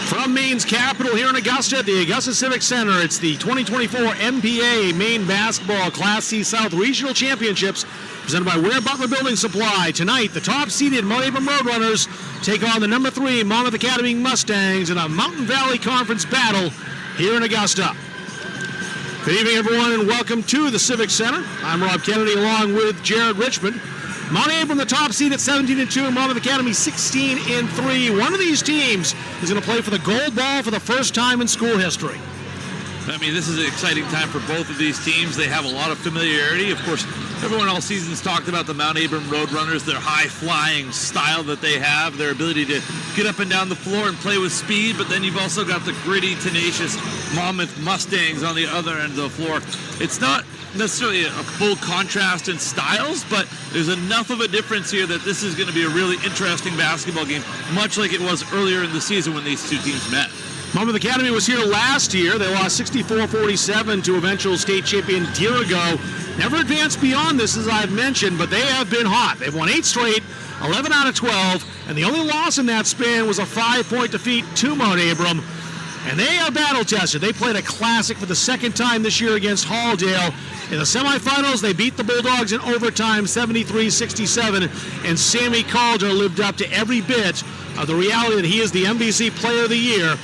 From Maine's capital here in Augusta, the Augusta Civic Center, it's the 2024 MPA Maine Basketball Class C South Regional Championships presented by Ware Butler Building Supply. Tonight, the top-seeded Mount Abram Roadrunners take on the number 3 Monmouth Academy Mustangs in a Mountain Valley Conference battle here in Augusta. Good evening, everyone, and welcome to the Civic Center. I'm Rob Kennedy along with Jared Richmond. Mount Abram, the top seed at 17-2, Monmouth Academy 16-3. One of these teams is going to play for the gold ball for the first time in school history. I mean, this is an exciting time for both of these teams. They have a lot of familiarity. Of course, everyone all season's talked about the Mount Abram Roadrunners, their high-flying style that they have, their ability to get up and down the floor and play with speed, but then you've also got the gritty, tenacious Monmouth Mustangs on the other end of the floor. It's not necessarily a full contrast in styles, but there's enough of a difference here that this is going to be a really interesting basketball game, much like it was earlier in the season when these two teams met. Monmouth Academy was here last year. They lost 64-47 to eventual state champion Dirigo. Never advanced beyond this, as I've mentioned, but they have been hot. They've won 8 straight, 11 out of 12, and the only loss in that span was a 5-point defeat to Mount Abram. And they are battle-tested. They played a classic for the second time this year against Halldale. In the semifinals, they beat the Bulldogs in overtime, 73-67, and Sammy Calder lived up to every bit of the reality that he is the MVC Player of the Year.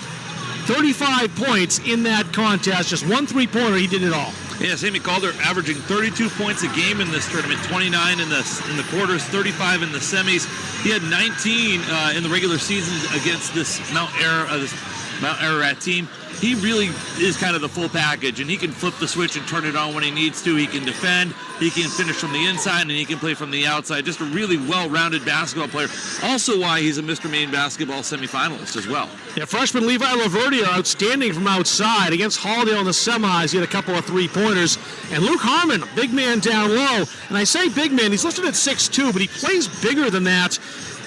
35 points in that contest, just 1 3-pointer, he did it all. Yeah, Sammy Calder averaging 32 points a game in this tournament, 29 in the quarters, 35 in the semis. He had 19 in the regular season against this Mount Ararat team. He really is kind of the full package, and he can flip the switch and turn it on when he needs to. He can defend, he can finish from the inside, and he can play from the outside. Just a really well-rounded basketball player. Also why he's a Mr. Maine basketball semifinalist as well. Yeah, freshman Levi Laverdier outstanding from outside. Against Halldale in the semis, he had a couple of 3-pointers. And Luke Harmon, big man down low. And I say big man, he's listed at 6'2", but he plays bigger than that.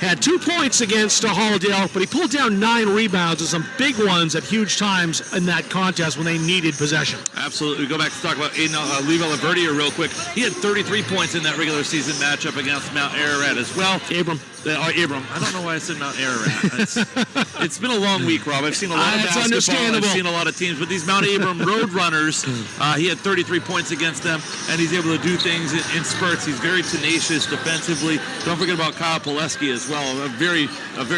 Had 2 points against Halldale, but he pulled down 9 rebounds and some big ones at huge times in that contest when they needed possession. Absolutely. Go back to talk about Levi Laverdier real quick. He had 33 points in that regular season matchup against Mount Ararat as well. Abram. Abram. I don't know why I said Mount Ararat. It's been a long week, Rob. I've seen a lot of basketball. Understandable. I've seen a lot of teams, but these Mount Abram Roadrunners, he had 33 points against them, and he's able to do things in spurts. He's very tenacious defensively. Don't forget about Kyle Pileski as well. A very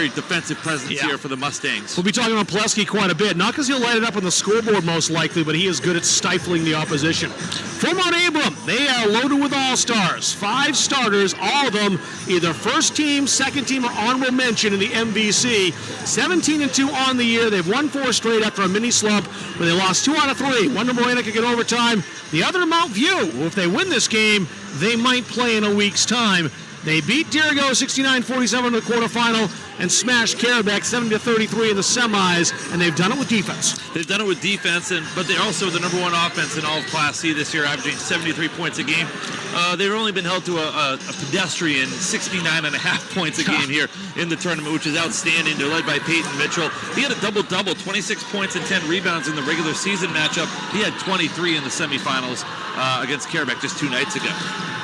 defensive presence here for the Mustangs. We'll be talking about Pileski quite a bit, not because he'll light it up on the scoreboard most likely, but he is good at stifling the opposition. For Mount Abram, they are loaded with all-stars. 5 starters, all of them either first team, second team, or honorable mention in the MVC. 17-2 on the year. They've won 4 straight after a mini slump where they lost 2 out of 3. One to Moranica in overtime. The other to Mount View. If they win this game, they might play in a week's time. They beat Dirigo 69-47 in the quarterfinal and smashed Carabec 70-33 in the semis, and they've done it with defense. They've done it with defense, but they're also the number 1 offense in all of Class C this year, averaging 73 points a game. They've only been held to a pedestrian 69.5 points a game here in the tournament, which is outstanding. They're led by Peyton Mitchell. He had a double-double, 26 points and 10 rebounds in the regular season matchup. He had 23 in the semifinals against Carabec just 2 nights ago.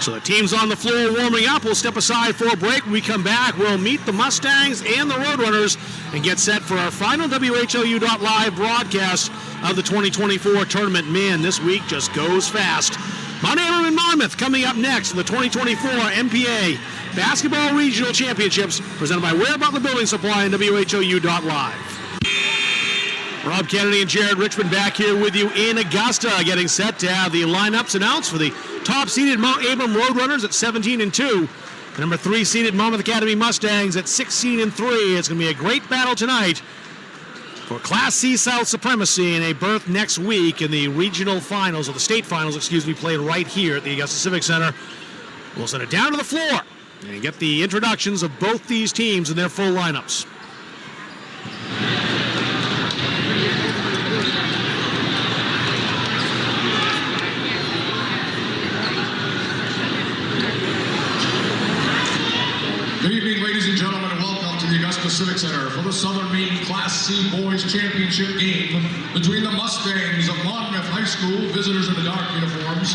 So the team's on the floor warming up. We'll step aside for a break. When we come back, we'll meet the Mustangs and the Roadrunners and get set for our final WHOU.live broadcast of the 2024 tournament. Man, this week just goes fast. Mount Abram and Monmouth coming up next in the 2024 MPA Basketball Regional Championships presented by Ware Butler Building Supply and WHOU.live. Rob Kennedy and Jared Richmond back here with you in Augusta, getting set to have the lineups announced for the top-seeded Mount Abram Roadrunners at 17-2. The number 3-seeded Monmouth Academy Mustangs at 16-3. It's going to be a great battle tonight for Class C South supremacy and a berth next week in the regional finals, or the state finals, played right here at the Augusta Civic Center. We'll send it down to the floor and get the introductions of both these teams and their full lineups. Good evening, ladies and gentlemen, and welcome to the Augusta Civic Center for the Southern Maine Class C Boys Championship game between the Mustangs of Monmouth High School, visitors in the dark uniforms,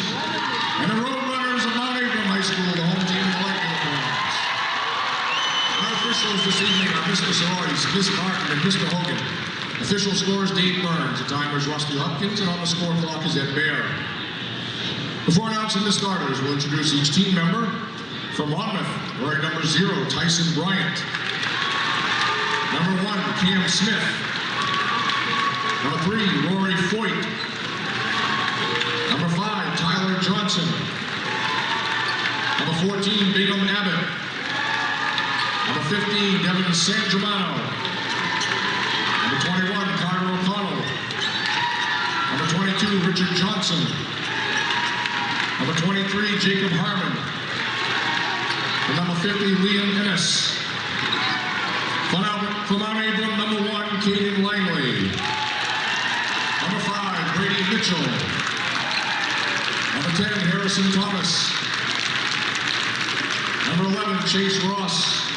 and the Roadrunners of Mount Abram High School, the home team in the light uniforms. Our officials this evening are Mr. Soroyce, Ms. Martin, and Mr. Hogan. Official score is Dave Burns. The timer is Rusty Hopkins, and on the score clock is Ed Bear. Before announcing the starters, we'll introduce each team member. From Monmouth, wearing number 0, Tyson Bryant. Number 1, Cam Smith. Number 3, Rory Foyt. Number 5, Tyler Johnson. Number 14, Bingham Abbott. Number 15, Devin San Germano. Number 21, Carter O'Connell. Number 22, Richard Johnson. Number 23, Jacob Harmon. And number 50, Liam Ennis. From Mount Abram, number 1, Caden Langley. Number 5, Brady Mitchell. Number 10, Harrison Thomas. Number 11, Chase Ross.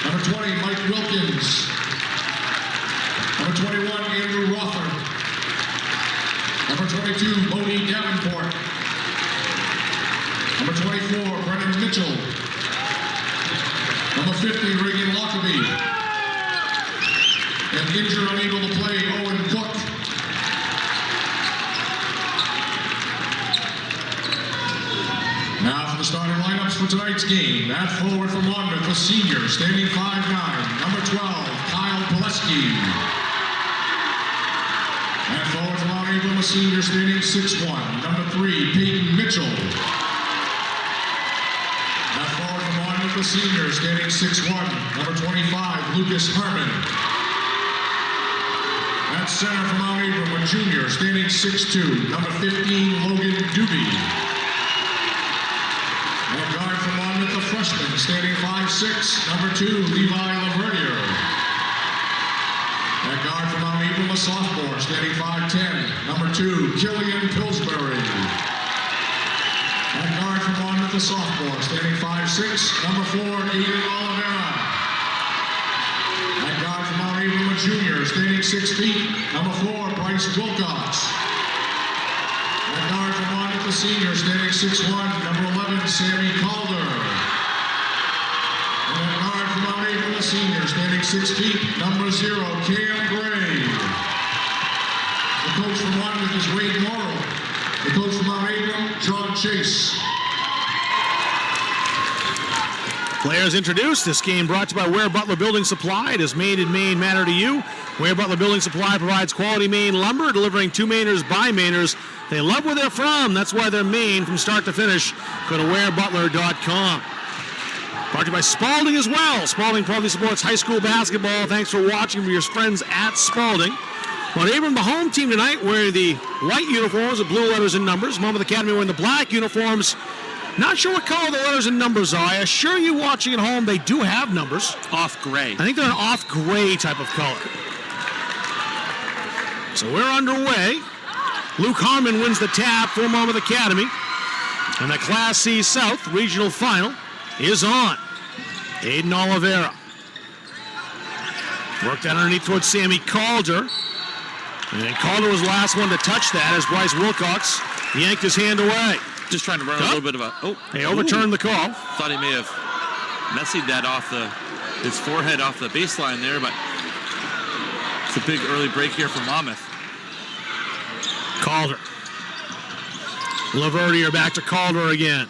Number 20, Mike Wilkins. Number 21, Andrew Rother. Number 22, Bodie Davenport. Number 24, Brennan Mitchell. Number 50, Reagan Lockerbie. And injured, unable to play, Owen Cook. Now for the starting lineups for tonight's game. At forward for Monmouth, a senior, standing 5'9", number 12, Kyle Pileski. At forward for Mount Abram, a senior, standing 6'1", number 3, Peyton Mitchell. At forward for Monmouth, a senior, standing 6'1", number 25, Lucas Harmon. At center for Mount Abram, a junior, standing 6'2", number 15, Logan Doobie. And guard for Monmouth, a freshman, standing 5'6", number 2, Levi Laverdier. At guard for Mount Abram, a sophomore, standing 5'10", number 2, Killian Pillsbury. At guard for Monmouth, a sophomore, standing 5'6", number 4, Aiden Oliveira. At guard for Mount Abram, a junior, standing 6 feet, number 4, Bryce Wilcox. At guard for Monmouth, a senior, standing 6'1", number 11, Sammy Calder. And at guard for Mount Abram, a senior, standing 6 feet, number 0, Cam Gray. The coach for Monmouth is Wade Morrow. The coach for Mount Abram, John Chase. Players introduced. This game brought to you by Ware Butler Building Supply. It is made in Maine matter to you. Ware Butler Building Supply provides quality Maine lumber, delivering to Mainers by Mainers. They love where they're from. That's why they're Maine from start to finish. Go to warebutler.com. Brought to you by Spalding as well. Spalding proudly supports high school basketball. Thanks for watching for your friends at Spalding. Mount Abram, the home team tonight, wearing the white uniforms with blue letters and numbers. Monmouth Academy wearing the black uniforms. Not sure what color the letters and numbers are. I assure you watching at home, they do have numbers. Off gray. I think they're an off gray type of color. So we're underway. Luke Harmon wins the tap for Monmouth Academy. And the Class C South Regional Final is on. Aiden Oliveira. Worked that underneath towards Sammy Calder. And Calder was the last one to touch that as Bryce Wilcox yanked his hand away. Just trying to run a little bit of a... Oh, they overturned the call. Thought he may have messied that off his forehead off the baseline there, but it's a big early break here for Monmouth. Calder. Laverdier back to Calder again.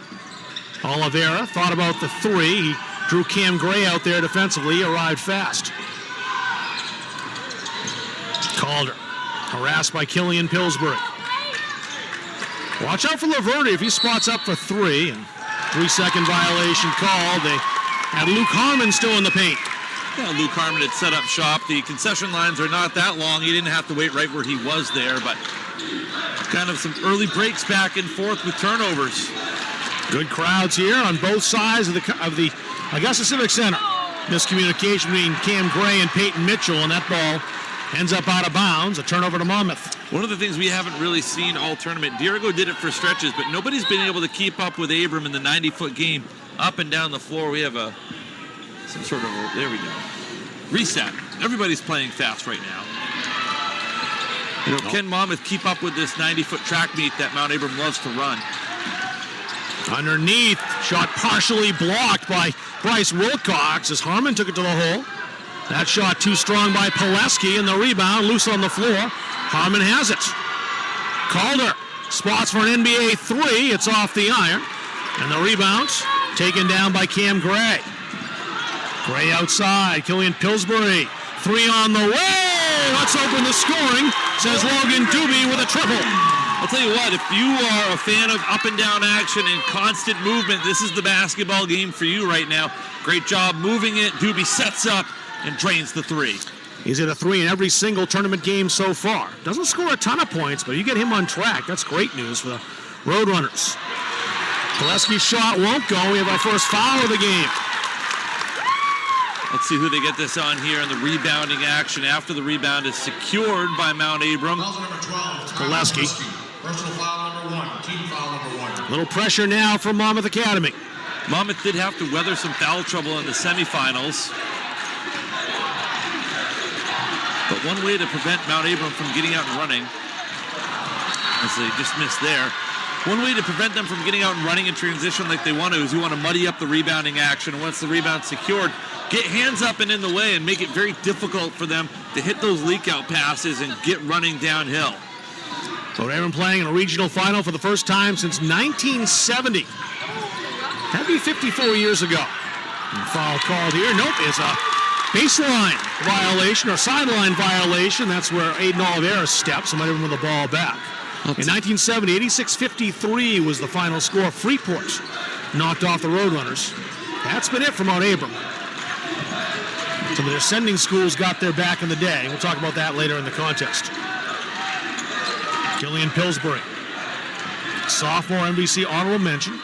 Oliveira thought about the 3. He drew Cam Gray out there defensively. He arrived fast. Calder. Harassed by Killian Pillsbury. Watch out for Laverdier if he spots up for 3. And 3-second violation called. They had Luke Harmon still in the paint. Yeah, Luke Harmon had set up shop. The concession lines are not that long. He didn't have to wait right where he was there, but kind of some early breaks back and forth with turnovers. Good crowds here on both sides of the Augusta Civic Center. Miscommunication between Cam Gray and Peyton Mitchell, and that ball ends up out of bounds. A turnover to Monmouth. One of the things we haven't really seen all tournament, Dierigo did it for stretches, but nobody's been able to keep up with Abram in the 90-foot game up and down the floor. We have some sort of there we go. Reset. Everybody's playing fast right now. Can Monmouth keep up with this 90-foot track meet that Mount Abram loves to run? Underneath, shot partially blocked by Bryce Wilcox as Harmon took it to the hole. That shot too strong by Pileski, and the rebound loose on the floor. Harmon has it. Calder spots for an NBA three. It's off the iron. And the rebound taken down by Cam Gray. Gray outside. Killian Pillsbury. Three on the way. Let's open the scoring, says Logan Doobie with a triple. I'll tell you what, if you are a fan of up and down action and constant movement, this is the basketball game for you right now. Great job moving it. Doobie sets up and drains the three. He's hit a three in every single tournament game so far. Doesn't score a ton of points, but you get him on track. That's great news for the Roadrunners. Pileski's shot won't go. We have our first foul of the game. Let's see who they get this on here in the rebounding action after the rebound is secured by Mount Abram. Pileski. Personal foul number 1, team foul number 1. Little pressure now from Monmouth Academy. Monmouth did have to weather some foul trouble in the semifinals. But one way to prevent Mount Abram from getting out and running, as they just missed there, one way to prevent them from getting out and running in transition like they want to is you want to muddy up the rebounding action. And once the rebound's secured, get hands up and in the way and make it very difficult for them to hit those leak-out passes and get running downhill. So Abram playing in a regional final for the first time since 1970. That'd be 54 years ago. And foul called here. Nope, it's a baseline violation or sideline violation. That's where Aiden Oliveira steps and might have with the ball back. In 1970, 86-53 was the final score. Freeport knocked off the Roadrunners. That's been it for Mount Abram. Some of their sending schools got there back in the day. We'll talk about that later in the contest. Killian Pillsbury, sophomore NBC honorable mention.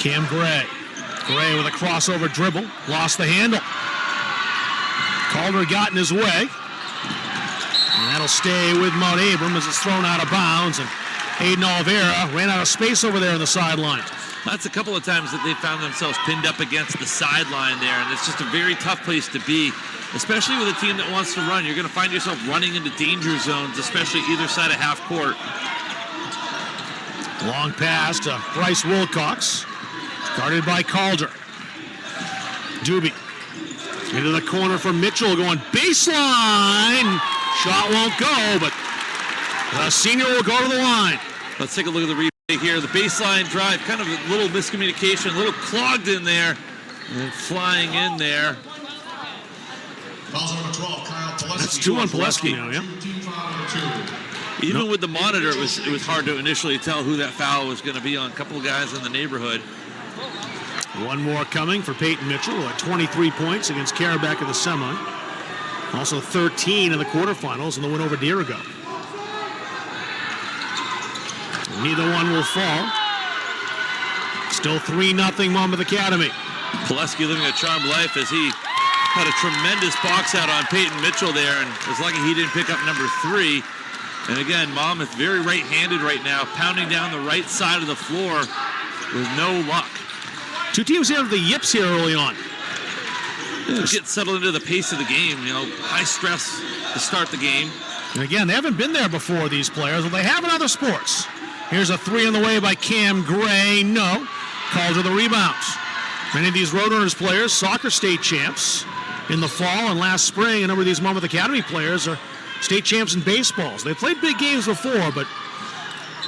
Cam Gray. Gray with a crossover dribble. Lost the handle. Calder got in his way. And that'll stay with Mount Abram as it's thrown out of bounds. And Aiden Oliveira ran out of space over there on the sideline. That's a couple of times that they found themselves pinned up against the sideline there, and it's just a very tough place to be, especially with a team that wants to run. You're going to find yourself running into danger zones, especially either side of half court. Long pass to Bryce Wilcox, guarded by Calder. Doobie into the corner for Mitchell, going baseline. Shot won't go, but the senior will go to the line. Let's take a look at the replay here. The baseline drive, kind of a little miscommunication, a little clogged in there, and flying in there. Foul number 12, Kyle Pileski. That's two on Pileski now, yeah. Team foul number 2. Even with the monitor, it was hard to initially tell who that foul was going to be on a couple of guys in the neighborhood. One more coming for Peyton Mitchell, who had 23 points against Carabac in the semi. Also 13 in the quarterfinals in the win over Dirigo. Neither one will fall. Still 3-0 Monmouth Academy. Pileski living a charmed life as he had a tremendous box out on Peyton Mitchell there and was lucky he didn't pick up number 3. And again, Monmouth very right-handed right now, pounding down the right side of the floor with no luck. Two teams have the yips here early on. Get settled into the pace of the game, high stress to start the game. And again, they haven't been there before, these players, but they have in other sports. Here's a three on the way by Cam Gray. No. Calls with the rebounds. Many of these Roadrunners players, soccer state champs in the fall and last spring. A number of these Monmouth Academy players are state champs in baseballs. They've played big games before, but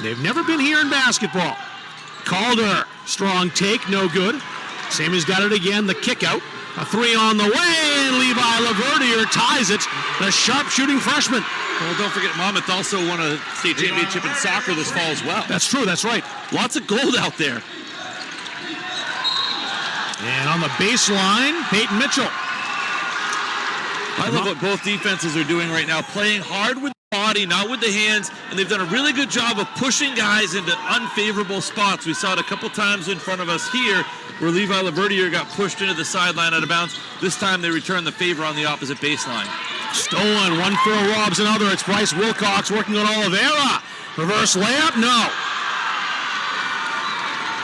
they've never been here in basketball. Calder, strong take, no good. Sammy's got it again, the kick out. A three on the way, and Levi Laverdier ties it. The sharpshooting freshman. Well, don't forget, Monmouth also won a state championship in soccer this fall as well. That's true, that's right. Lots of gold out there. And on the baseline, Peyton Mitchell. I love what both defenses are doing right now, playing hard with the body, not with the hands, and they've done a really good job of pushing guys into unfavorable spots. We saw it a couple times in front of us here, where Levi Laverdier got pushed into the sideline out of bounds. This time they returned the favor on the opposite baseline. Stolen, 1-4 robs another. It's Bryce Wilcox working on Oliveira. Reverse layup, no.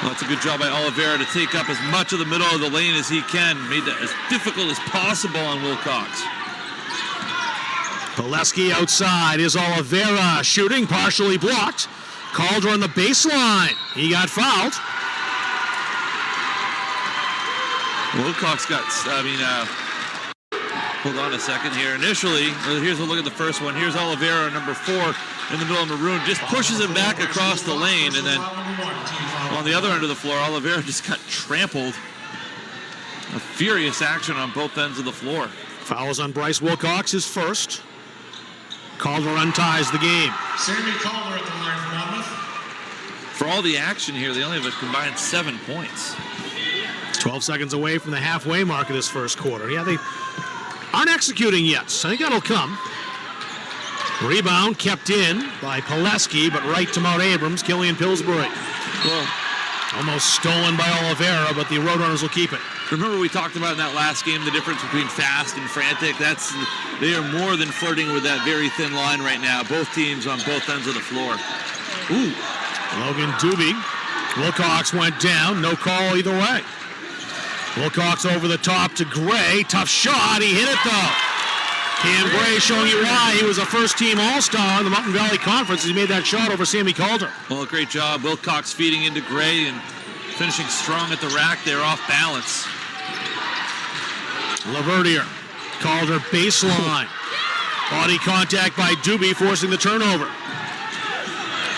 Well, that's a good job by Oliveira to take up as much of the middle of the lane as he can. Made that as difficult as possible on Wilcox. Pileski outside is Oliveira. Shooting partially blocked. Calder on the baseline. He got fouled. Wilcox hold on a second here. Initially, here's a look at the first one. Here's Oliveira, number 4, in the middle of maroon, just pushes him back across the lane, and then on the other end of the floor, Oliveira just got trampled. A furious action on both ends of the floor. Fouls on Bryce Wilcox, his first. Calder unties the game. Sammy Calder at the line for Monmouth. For all the action here, they only have a combined 7 points. 12 seconds away from the halfway mark of this first quarter. Yeah, they aren't executing yet, so I think that'll come. Rebound kept in by Pileski, but right to Mount Abrams, Killian Pillsbury. Well, almost stolen by Oliveira, but the Roadrunners will keep it. Remember we talked about in that last game the difference between fast and frantic? They are more than flirting with that very thin line right now. Both teams on both ends of the floor. Ooh. Logan Doobie. Wilcox went down. No call either way. Wilcox over the top to Gray. Tough shot. He hit it though. Cam Gray showing you why he was a first-team All-Star in the Mountain Valley Conference. He made that shot over Sammy Calder. Well, great job. Wilcox feeding into Gray and finishing strong at the rack there, off balance. Laverdier. Calder baseline. Body contact by Doobie, forcing the turnover.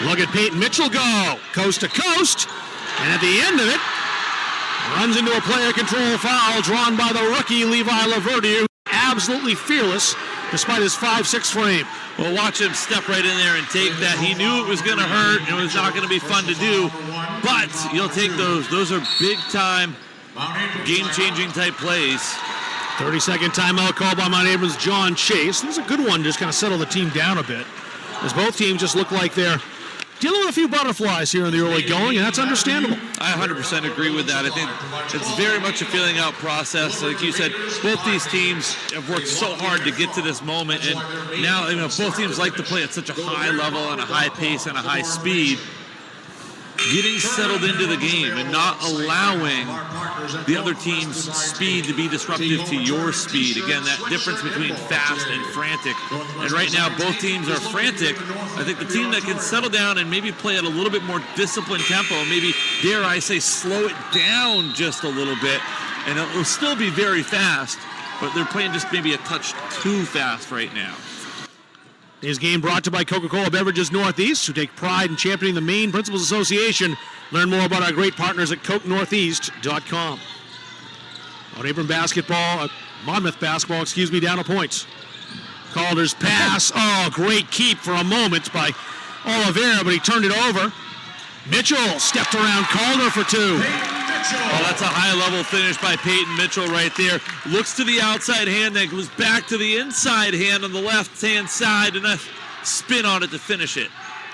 Look at Peyton Mitchell go. Coast to coast. And at the end of it, runs into a player control foul drawn by the rookie Levi Laverdier. Absolutely fearless despite his 5'6" frame. Well, watch him step right in there and take that. He knew it was going to hurt and it was not going to be fun to do, but you'll take those. Those are big-time, game-changing type plays. 30-second timeout called by Mount Abrams' John Chase. This is a good one to just kind of settle the team down a bit, as both teams just look like they're dealing with a few butterflies here in the early going, and that's understandable. I 100% agree with that. I think it's very much a feeling out process. Like you said, both these teams have worked so hard to get to this moment, and now both teams like to play at such a high level and a high pace and a high speed. Getting settled into the game and not allowing the other team's speed to be disruptive to your speed. Again, that difference between fast and frantic. And right now, both teams are frantic. I think the team that can settle down and maybe play at a little bit more disciplined tempo, maybe, dare I say, slow it down just a little bit, and it will still be very fast, but they're playing just maybe a touch too fast right now. His game brought to you by Coca-Cola Beverages Northeast, who take pride in championing the Maine Principals Association. Learn more about our great partners at CokeNortheast.com. On Abram Monmouth basketball, down to points. Calder's pass. Oh, great keep for a moment by Oliveira, but he turned it over. Mitchell stepped around Calder for 2. Oh, that's a high-level finish by Peyton Mitchell right there. Looks to the outside hand, then goes back to the inside hand on the left-hand side, and a spin on it to finish it.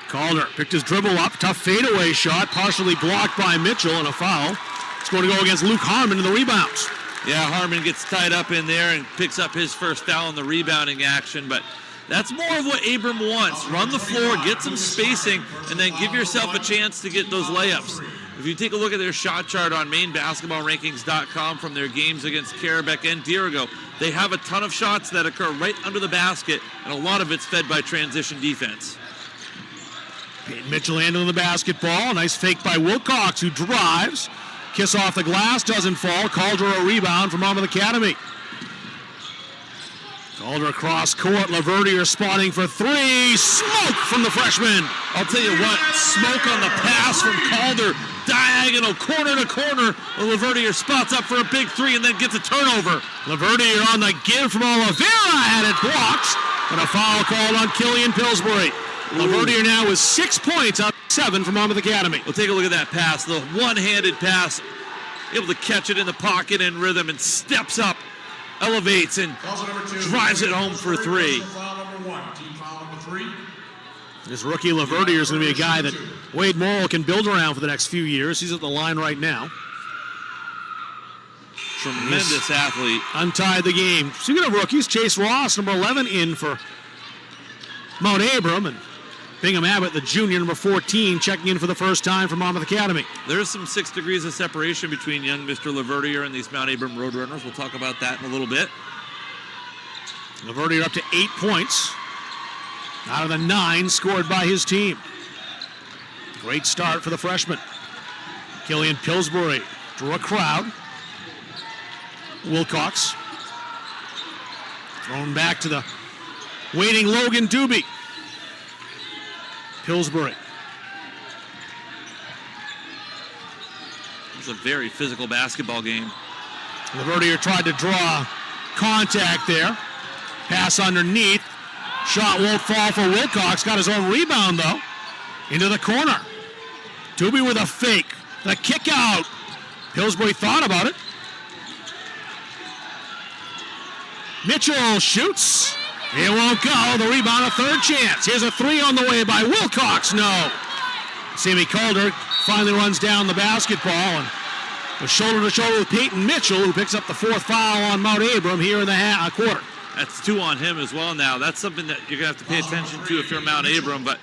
Calder picked his dribble up. Tough fadeaway shot, partially blocked by Mitchell, and a foul. It's going to go against Luke Harmon in the rebounds. Yeah, Harmon gets tied up in there and picks up his first foul in the rebounding action, but that's more of what Abram wants. Run the floor, get some spacing, and then give yourself a chance to get those layups. If you take a look at their shot chart on MaineBasketballRankings.com from their games against Carabec and Dirigo, they have a ton of shots that occur right under the basket, and a lot of it's fed by transition defense. Peyton Mitchell handling the basketball. Nice fake by Wilcox, who drives. Kiss off the glass, doesn't fall. Calder a rebound from Monmouth Academy. Calder across court. Laverdier spotting for 3. Smoke from the freshman. I'll tell you what, smoke on the pass from Calder. Diagonal, corner to corner. Laverdier spots up for a big 3 and then gets a turnover. Laverdier on the give from Oliveira. Had it blocked. And a foul called on Killian Pillsbury. Laverdier now with 6 points out of 7 from Monmouth Academy. We'll take a look at that pass. The one-handed pass. Able to catch it in the pocket in rhythm and steps up, elevates, and drives it home for 3. This rookie Laverdier is going to be a guy that Wade Morrill can build around for the next few years. He's at the line right now. Tremendous athlete. Untied the game. Speaking of rookies, Chase Ross, number 11, in for Mount Abram, and Bingham Abbott, the junior, number 14, checking in for the first time for Monmouth Academy. There's some 6 degrees of separation between young Mr. Laverdier and these Mount Abram Roadrunners. We'll talk about that in a little bit. Laverdier up to 8 points out of the 9 scored by his team. Great start for the freshman. Killian Pillsbury drew a crowd. Wilcox. Thrown back to the waiting Logan Doobie. Pillsbury. It's a very physical basketball game. Laverdier tried to draw contact there. Pass underneath. Shot won't fall for Wilcox. Got his own rebound, though. Into the corner. Doobie with a fake. The kick out. Pillsbury thought about it. Mitchell shoots. It won't go. The rebound, a third chance. Here's a three on the way by Wilcox. No. Sammy Calder finally runs down the basketball and was shoulder to shoulder with Peyton Mitchell, who picks up the fourth foul on Mount Abram here in the quarter. That's 2 on him as well now. That's something that you're going to have to pay attention to if you're Mount Abram, but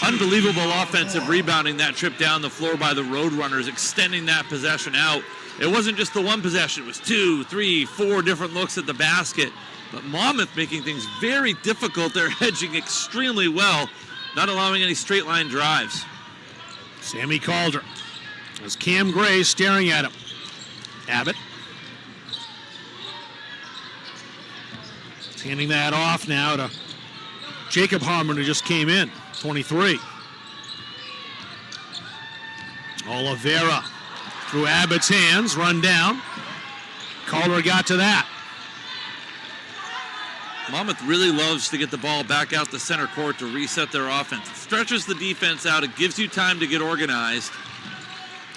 unbelievable offensive rebounding that trip down the floor by the Roadrunners, extending that possession out. It wasn't just the one possession. It was 2, 3, 4 different looks at the basket. But Monmouth making things very difficult. They're hedging extremely well, not allowing any straight line drives. Sammy Calder. As Cam Gray staring at him. Abbott. He's handing that off now to Jacob Harmon, who just came in, 23. Oliveira through Abbott's hands, run down. Calder got to that. Monmouth really loves to get the ball back out the center court to reset their offense. It stretches the defense out. It gives you time to get organized.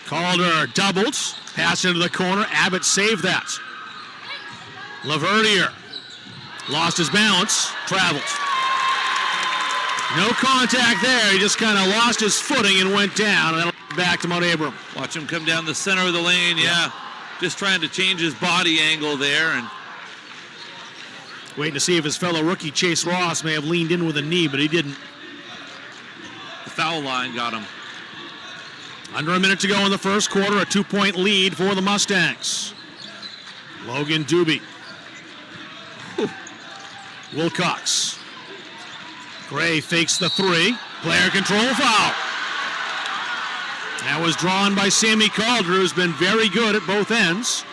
Calder doubles, pass into the corner. Abbott saved that. Laverdier lost his balance, travels. No contact there. He just kind of lost his footing and went down. And then back to Mount Abram. Watch him come down the center of the lane. Yeah, just trying to change his body angle there. And waiting to see if his fellow rookie Chase Ross may have leaned in with a knee, but he didn't. The foul line got him. Under a minute to go in the first quarter, a 2-point lead for the Mustangs. Logan Doobie. Wilcox. Gray fakes the three. Player control foul. That was drawn by Sammy Calder, who's been very good at both ends.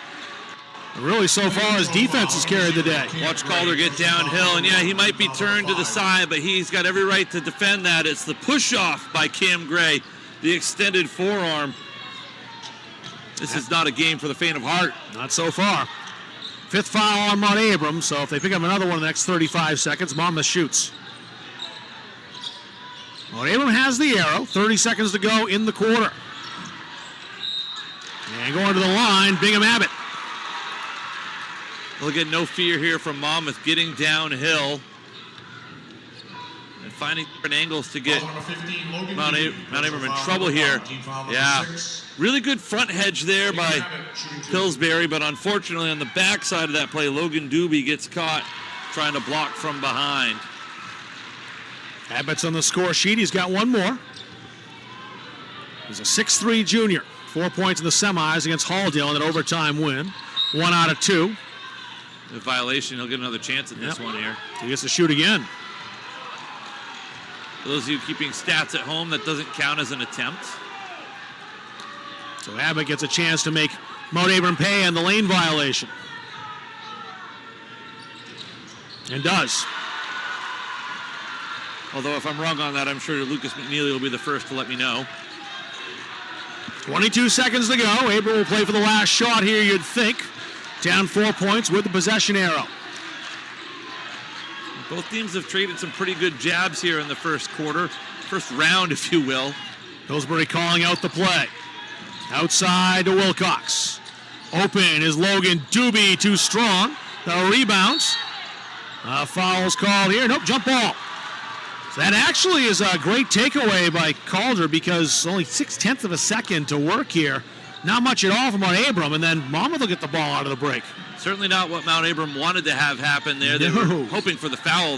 Really, so far, his defense has carried the day. Watch Calder get downhill, and yeah, he might be turned to the side, but he's got every right to defend that. It's the push-off by Cam Gray, the extended forearm. This is not a game for the faint of heart. Not so far. Fifth foul on Mount Abram, so if they pick up another one in the next 35 seconds, Monmouth shoots. Mount Abram has the arrow. 30 seconds to go in the quarter. And going to the line, Bingham Abbott. We'll get no fear here from Monmouth getting downhill and finding different angles to get Mount Abram in trouble here. Yeah, really good front hedge there by Pillsbury, but unfortunately on the backside of that play, Logan Doobie gets caught trying to block from behind. Abbott's on the score sheet. He's got one more. He's a 6'3 junior. 4 points in the semis against Halldale in an overtime win. 1 out of 2. The violation, he'll get another chance at this one here. He gets to shoot again. For those of you keeping stats at home, that doesn't count as an attempt. So Abbott gets a chance to make Mount Abram pay on the lane violation. And does. Although if I'm wrong on that, I'm sure Lucas McNeely will be the first to let me know. 22 seconds to go. Abram will play for the last shot here, you'd think. Down 4 points with the possession arrow. Both teams have traded some pretty good jabs here in the first quarter. First round, if you will. Pillsbury calling out the play. Outside to Wilcox. Open is Logan Doobie, too strong. The rebounds. Foul's called here. Nope, jump ball. So that actually is a great takeaway by Calder because only 0.6 of a second to work here. Not much at all from Mount Abram, and then Monmouth will get the ball out of the break. Certainly not what Mount Abram wanted to have happen there. They were hoping for the foul.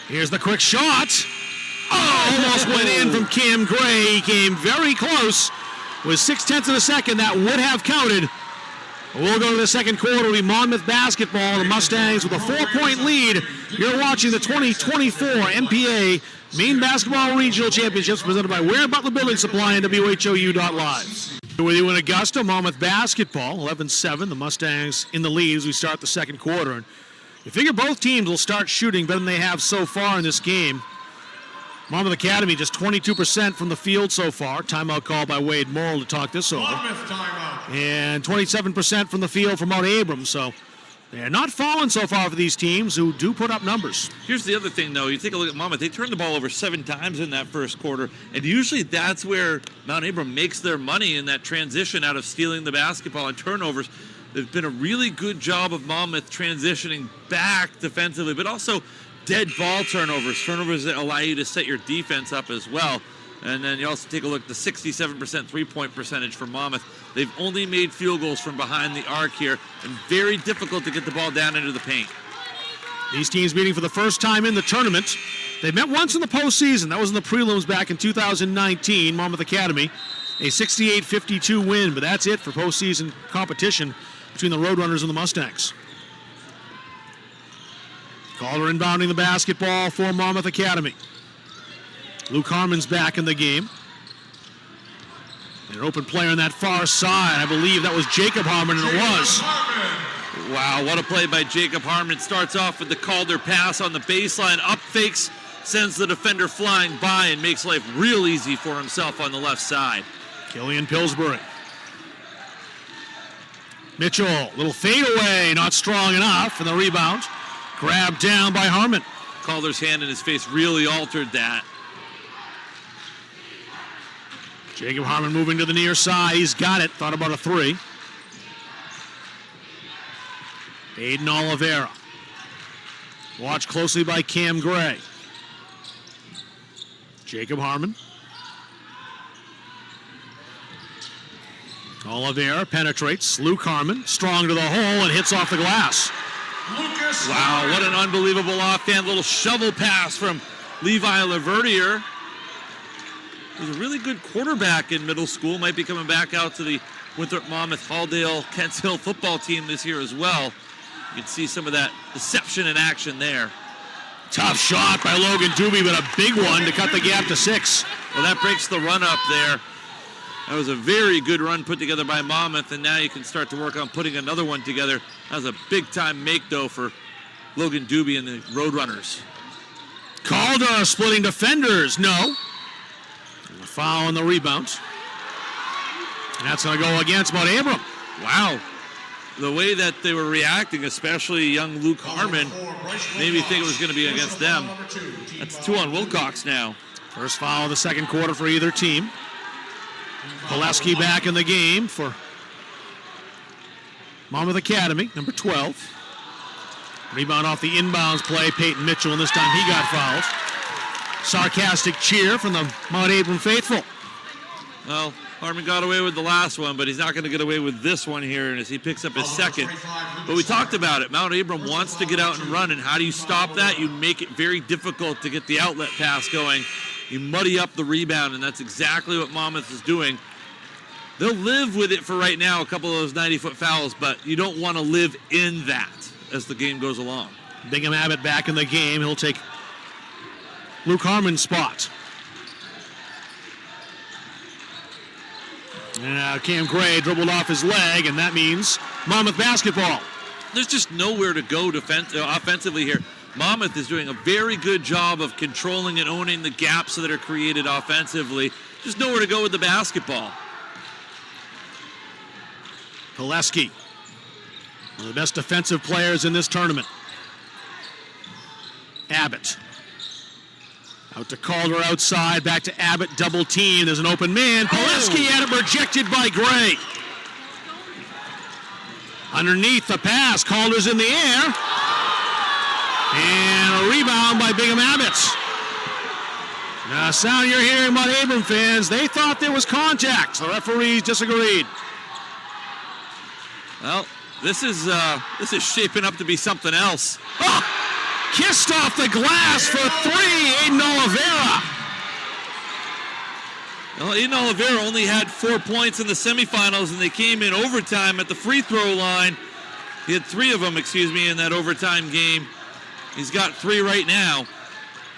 Here's the quick shot. Oh, almost went in from Cam Gray. He came very close. With 0.6 of a second, that would have counted. We'll go to the second quarter. It'll be Monmouth basketball. The Mustangs with a 4-point lead. You're watching the 2024 MPA Maine Basketball Regional Championships presented by Ware Butler Building Supply and WHOU.live. With you in Augusta, Monmouth basketball, 11-7. The Mustangs in the lead as we start the second quarter. And you figure both teams will start shooting better than they have so far in this game. Monmouth Academy just 22% from the field so far. Timeout called by Wade Morrill to talk this over. Monmouth timeout. And 27% from the field from Mount Abram. So they're not falling so far for these teams who do put up numbers. Here's the other thing, though. You take a look at Monmouth. They turned the ball over 7 times in that first quarter, and usually that's where Mount Abram makes their money in that transition out of stealing the basketball and turnovers. There's been a really good job of Monmouth transitioning back defensively, but also dead ball turnovers that allow you to set your defense up as well. And then you also take a look at the 67% three-point percentage for Monmouth. They've only made field goals from behind the arc here, and very difficult to get the ball down into the paint. These teams meeting for the first time in the tournament. They met once in the postseason. That was in the prelims back in 2019, Monmouth Academy. A 68-52 win, but that's it for postseason competition between the Roadrunners and the Mustangs. Calder inbounding the basketball for Monmouth Academy. Luke Harmon's back in the game. An open player on that far side. I believe that was Jacob Harmon, and it was. Wow, what a play by Jacob Harmon. Starts off with the Calder pass on the baseline. Up fakes, sends the defender flying by, and makes life real easy for himself on the left side. Killian Pillsbury. Mitchell, little fadeaway, not strong enough for the rebound. Grabbed down by Harmon. Calder's hand in his face really altered that. Jacob Harmon moving to the near side. He's got it. Thought about a three. Aiden Oliveira. Watched closely by Cam Gray. Jacob Harmon. Oliveira penetrates. Luke Harmon strong to the hole and hits off the glass. Wow, what an unbelievable offhand little shovel pass from Levi Laverdier. He was a really good quarterback in middle school. Might be coming back out to the Winthrop Monmouth Halldale Kents Hill football team this year as well. You can see some of that deception in action there. Tough shot by Logan Doobie, but a big one to cut the gap to 6. Well, that breaks the run up there. That was a very good run put together by Monmouth, and now you can start to work on putting another one together. That was a big-time make, though, for Logan Doobie and the Roadrunners. Calder splitting defenders. No. And a foul on the rebound. And that's going to go against Mount Abram. Wow. The way that they were reacting, especially young Luke Harmon, made me think it was going to be against them. That's 2 on Wilcox now. First foul of the second quarter for either team. Pileski back in the game for Monmouth Academy, number 12. Rebound off the inbounds play. Peyton Mitchell, and this time he got fouled. Sarcastic cheer from the Mount Abram faithful. Well, Harmon got away with the last one, but he's not going to get away with this one here as he picks up his second. But we talked about it. Mount Abram wants to get out and run, and how do you stop that? You make it very difficult to get the outlet pass going. You muddy up the rebound, and that's exactly what Monmouth is doing. They'll live with it for right now, a couple of those 90-foot fouls, but you don't want to live in that as the game goes along. Bingham Abbott back in the game. He'll take Luke Harmon's spot. And Cam Gray dribbled off his leg, and that means Monmouth basketball. There's just nowhere to go offensively here. Monmouth is doing a very good job of controlling and owning the gaps that are created offensively. Just nowhere to go with the basketball. Pileski, one of the best defensive players in this tournament. Abbott. Out to Calder outside, back to Abbott, double team. There's an open man. Pileski had it rejected by Gray. Underneath the pass, Calder's in the air. And a rebound by Bingham Abbott. Now, sound you're hearing about Abram fans, they thought there was contact. The referees disagreed. Well, this is shaping up to be something else. Oh, kissed off the glass for 3, Aiden Oliveira. Well, Aiden Oliveira only had 4 points in the semifinals, and they came in overtime at the free throw line. He had 3 of them, in that overtime game. He's got 3 right now.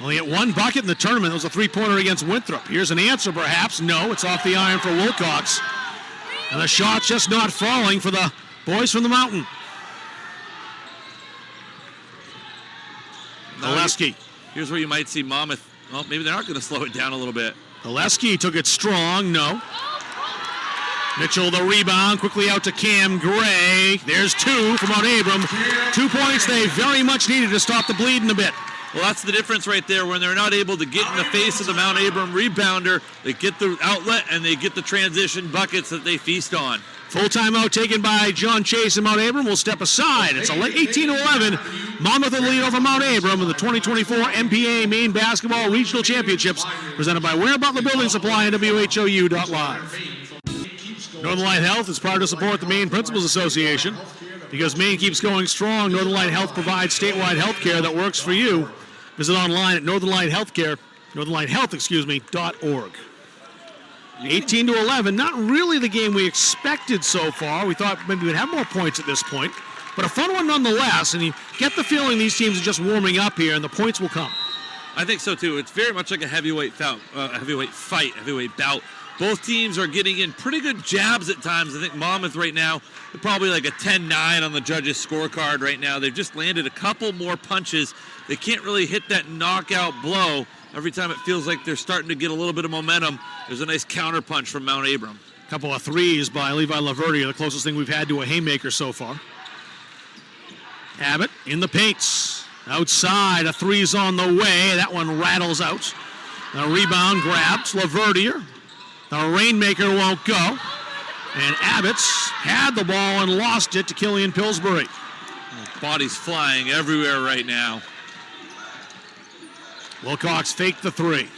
Only at 1 bucket in the tournament. It was a 3-pointer against Winthrop. Here's an answer, perhaps. No, it's off the iron for Wilcox. And the shot's just not falling for the boys from the mountain. Oleski. Here's where you might see Monmouth. Well, maybe they're not going to slow it down a little bit. Oleski took it strong. No. Mitchell the rebound. Quickly out to Cam Gray. There's two from Mount Abram. 2 points they very much needed to stop the bleeding a bit. Well, that's the difference right there. When they're not able to get in the face of the Mount Abram rebounder, they get the outlet and they get the transition buckets that they feast on. Full timeout taken by John Chase, and Mount Abram will step aside. It's 18-11. Monmouth will lead over Mount Abram in the 2024 MPA Maine Basketball Regional Championships, presented by Ware Butler Building Supply and WHOU.live. Northern Light Health is proud to support the Maine Principals Association. Because Maine keeps going strong, Northern Light Health provides statewide health care that works for you. Visit online at northernlighthealth.org. 18-11, not really the game we expected so far. We thought maybe we'd have more points at this point, but a fun one nonetheless, and you get the feeling these teams are just warming up here and the points will come. I think so too. It's very much like a heavyweight bout. Both teams are getting in pretty good jabs at times. I think Monmouth right now, they're probably like a 10-9 on the judges' scorecard right now. They've just landed a couple more punches. They can't really hit that knockout blow. Every time it feels like they're starting to get a little bit of momentum, there's a nice counter punch from Mount Abram. A couple of threes by Levi Laverdier, the closest thing we've had to a haymaker so far. Abbott in the paints. Outside, a three's on the way. That one rattles out. The rebound grabs Laverdier. The rainmaker won't go. And Abbott's had the ball and lost it to Killian Pillsbury. Bodies flying everywhere right now. Wilcox faked the three.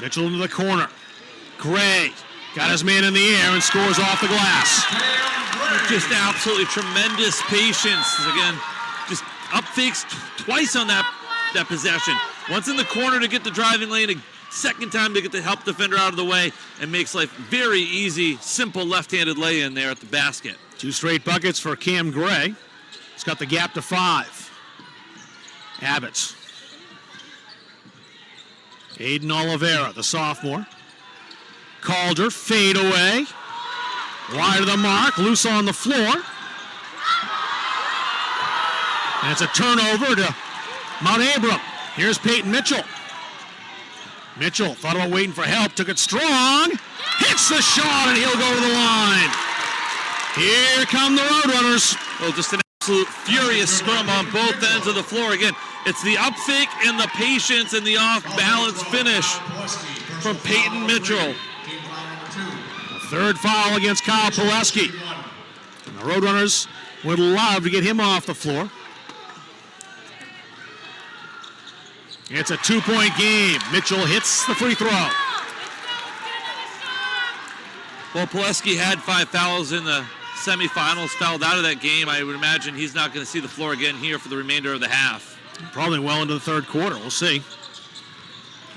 Mitchell into the corner. Gray got his man in the air and scores off the glass. Just absolutely tremendous patience. Again, just up fakes twice on that possession. Once in the corner to get the driving lane, a second time to get the help defender out of the way, and makes life very easy, simple left-handed lay-in there at the basket. 2 straight buckets for Cam Gray. He's got the gap to 5. Abbott's. Aiden Oliveira, the sophomore. Calder, fade away. Wide of the mark, loose on the floor. And it's a turnover to Mount Abram. Here's Peyton Mitchell. Mitchell thought about waiting for help, took it strong, hits the shot, and he'll go to the line. Here come the Roadrunners. Oh, just an absolute furious scrum on both ends of the floor. Again, it's the up fake and the patience and the off-balance finish from Peyton Mitchell. Third foul against Kyle Pileski. And the Roadrunners would love to get him off the floor. It's a 2-point game. Mitchell hits the free throw. Well, Pileski had 5 fouls in the semifinals, fouled out of that game. I would imagine he's not going to see the floor again here for the remainder of the half. Probably well into the third quarter. We'll see.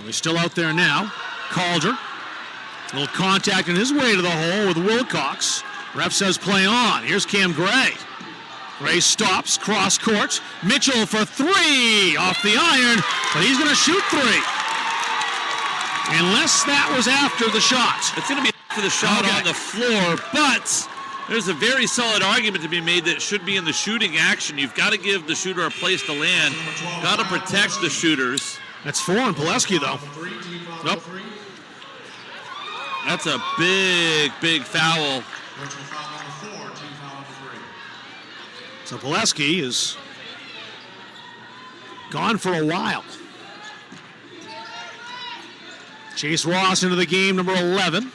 He's still out there now. Calder. A little contact on his way to the hole with Wilcox. Ref says play on. Here's Cam Gray. Gray stops, cross court. Mitchell for 3 off the iron, but he's going to shoot 3. Unless that was after the shot. It's going to be after the shot on the floor, but there's a very solid argument to be made that it should be in the shooting action. You've got to give the shooter a place to land. Got to protect the shooters. That's 4 on Pileski, though. Nope. That's a big foul. So Pileski is gone for a while. Chase Ross into the game, number 11.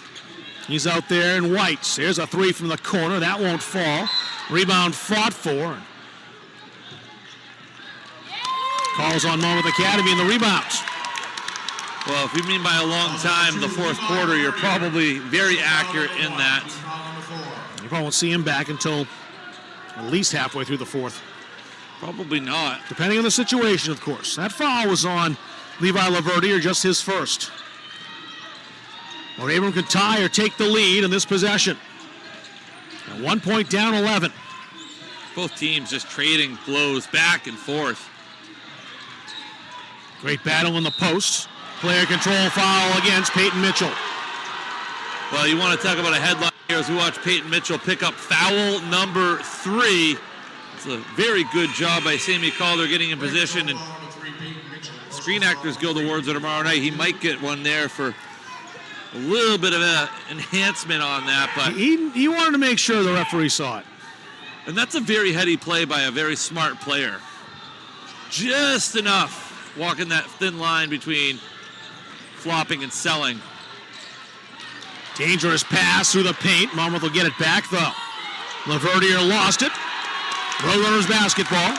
He's out there in whites. There's a 3 from the corner. That won't fall. Rebound fought for. Calls on Monmouth Academy in the rebounds. Well, if you mean by a long time, the fourth quarter, you're probably very accurate in that. You probably won't see him back until at least halfway through the fourth. Probably not. Depending on the situation, of course. That foul was on Levi Laverdier, just his first. Or Abram could tie or take the lead in this possession. At 1 point down, 11. Both teams just trading blows back and forth. Great battle in the post. Player control foul against Peyton Mitchell. Well, you want to talk about a headline here as we watch Peyton Mitchell pick up foul number 3. It's a very good job by Sammy Calder getting in position, and Screen Actors Guild Awards are tomorrow night. He might get one there for a little bit of an enhancement on that, but he wanted to make sure the referee saw it. And that's a very heady play by a very smart player. Just enough walking that thin line between flopping and selling. Dangerous pass through the paint. Monmouth will get it back, though. Laverdier lost it. Roadrunners basketball.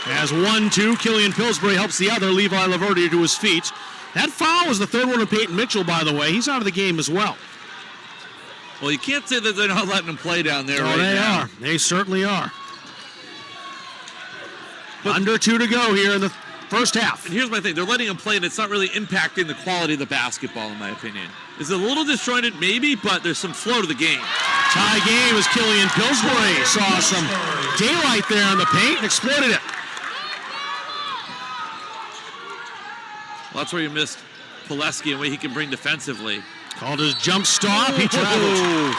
As 1-2, Killian Pillsbury helps the other, Levi Laverdier to his feet. That foul was the third one of Peyton Mitchell, by the way. He's out of the game as well. Well, you can't say that they're not letting him play down there right now. They are. They certainly are. But under 2 to go here in the first half. And here's my thing. They're letting him play, and it's not really impacting the quality of the basketball, in my opinion. Is it a little disjointed? Maybe, but there's some flow to the game. Tie game as Killian Pillsbury saw some daylight there in the paint and exploited it. Well, that's where you missed Pileski and what he can bring defensively. Called his jump stop. He traveled.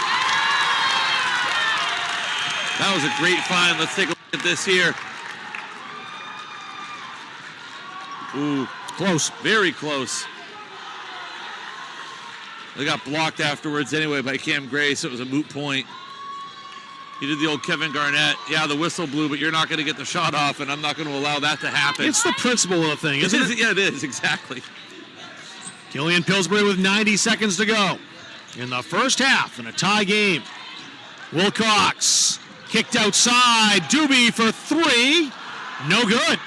That was a great find. Let's take a look at this here. Ooh, close. Very close. They got blocked afterwards anyway by Cam Gray, so it was a moot point. He did the old Kevin Garnett. Yeah, the whistle blew, but you're not going to get the shot off, and I'm not going to allow that to happen. It's the principle of the thing, isn't it? Yeah, it is, exactly. Killian Pillsbury with 90 seconds to go in the first half in a tie game. Wilcox kicked outside. Doobie for 3. No good.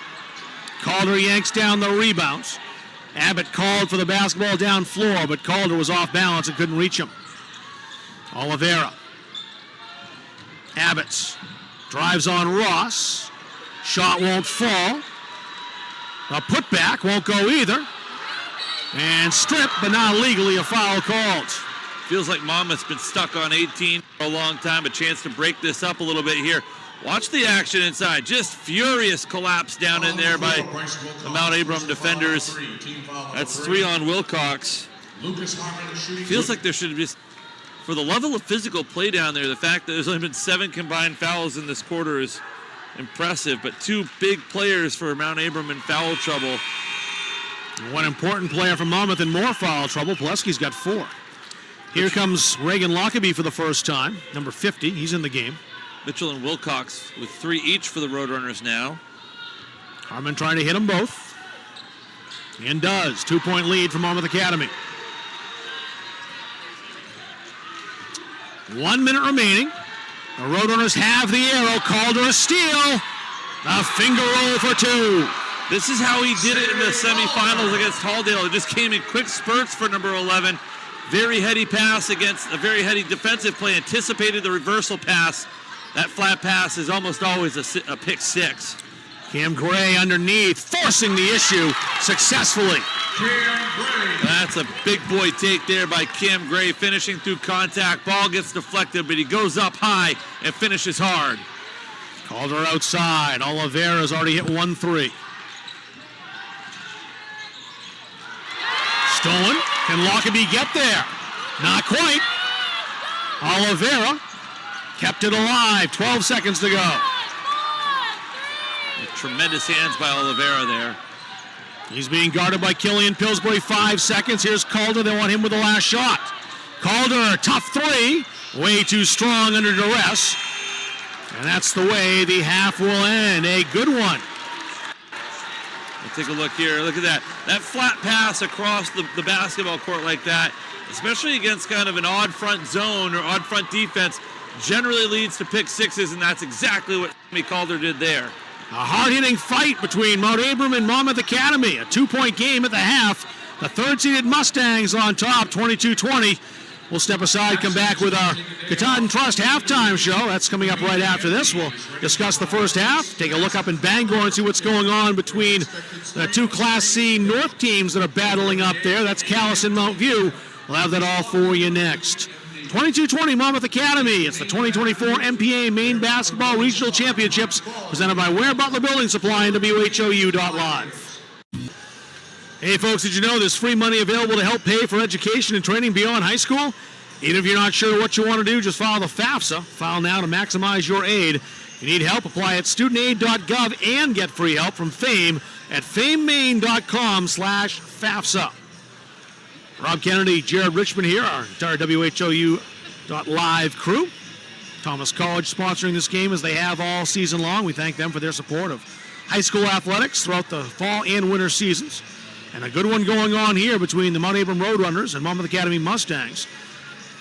Calder yanks down the rebounds. Abbott called for the basketball down floor, but Calder was off balance and couldn't reach him. Oliveira. Abbott drives on Ross. Shot won't fall. A putback won't go either. And strip, but not legally, a foul called. Feels like Monmouth's been stuck on 18 for a long time. A chance to break this up a little bit here. Watch the action inside. Just furious collapse down in there by the Mount Abram defenders. That's 3 on Wilcox. Feels like there should have just, for the level of physical play down there, the fact that there's only been 7 combined fouls in this quarter is impressive. But 2 big players for Mount Abram in foul trouble. One important player from Monmouth in more foul trouble. Pileski's got 4. Here comes Reagan Lockaby for the first time. Number 50, he's in the game. Mitchell and Wilcox with 3 each for the Roadrunners now. Harmon trying to hit them both. And does. 2-point lead for Monmouth Academy. 1 minute remaining. The Roadrunners have the arrow. Calder a steal. A finger roll for 2. This is how he did it in the semifinals against Halldale. It just came in quick spurts for number 11. Very heady pass against a very heady defensive play. Anticipated the reversal pass. That flat pass is almost always a pick 6. Cam Gray underneath, forcing the issue successfully. That's a big boy take there by Cam Gray, finishing through contact. Ball gets deflected, but he goes up high and finishes hard. Calder outside. Oliveira's already hit 1-3. Stolen. Can Lockaby get there? Not quite. Oliveira kept it alive. 12 seconds to go. Tremendous hands by Oliveira there. He's being guarded by Killian Pillsbury. 5 seconds. Here's Calder. They want him with the last shot. Calder, tough 3. Way too strong under duress. And that's the way the half will end. A good one. We'll take a look here. Look at that. That flat pass across the basketball court like that, especially against kind of an odd front zone or odd front defense, generally leads to pick 6s, and that's exactly what Sammy Calder did there. A hard-hitting fight between Mount Abram and Monmouth Academy. A 2-point game at the half. The third-seeded Mustangs on top, 22-20. We'll step aside, come back with our Katahdin Trust halftime show. That's coming up right after this. We'll discuss the first half, take a look up in Bangor and see what's going on between the 2 Class C North teams that are battling up there. That's Calais and Mount View. We'll have that all for you next. 22-20 Monmouth Academy. It's the 2024 MPA Maine Basketball Regional Championships presented by Ware Butler Building Supply and WHOU.live. Hey folks, did you know there's free money available to help pay for education and training beyond high school? Even if you're not sure what you want to do, just file the FAFSA. File now to maximize your aid. If you need help, apply at studentaid.gov and get free help from FAME at famemaine.com/FAFSA. Rob Kennedy, Jared Richmond here, our entire WHOU.live crew. Thomas College sponsoring this game as they have all season long. We thank them for their support of high school athletics throughout the fall and winter seasons. And a good one going on here between the Mount Abram Roadrunners and Monmouth Academy Mustangs.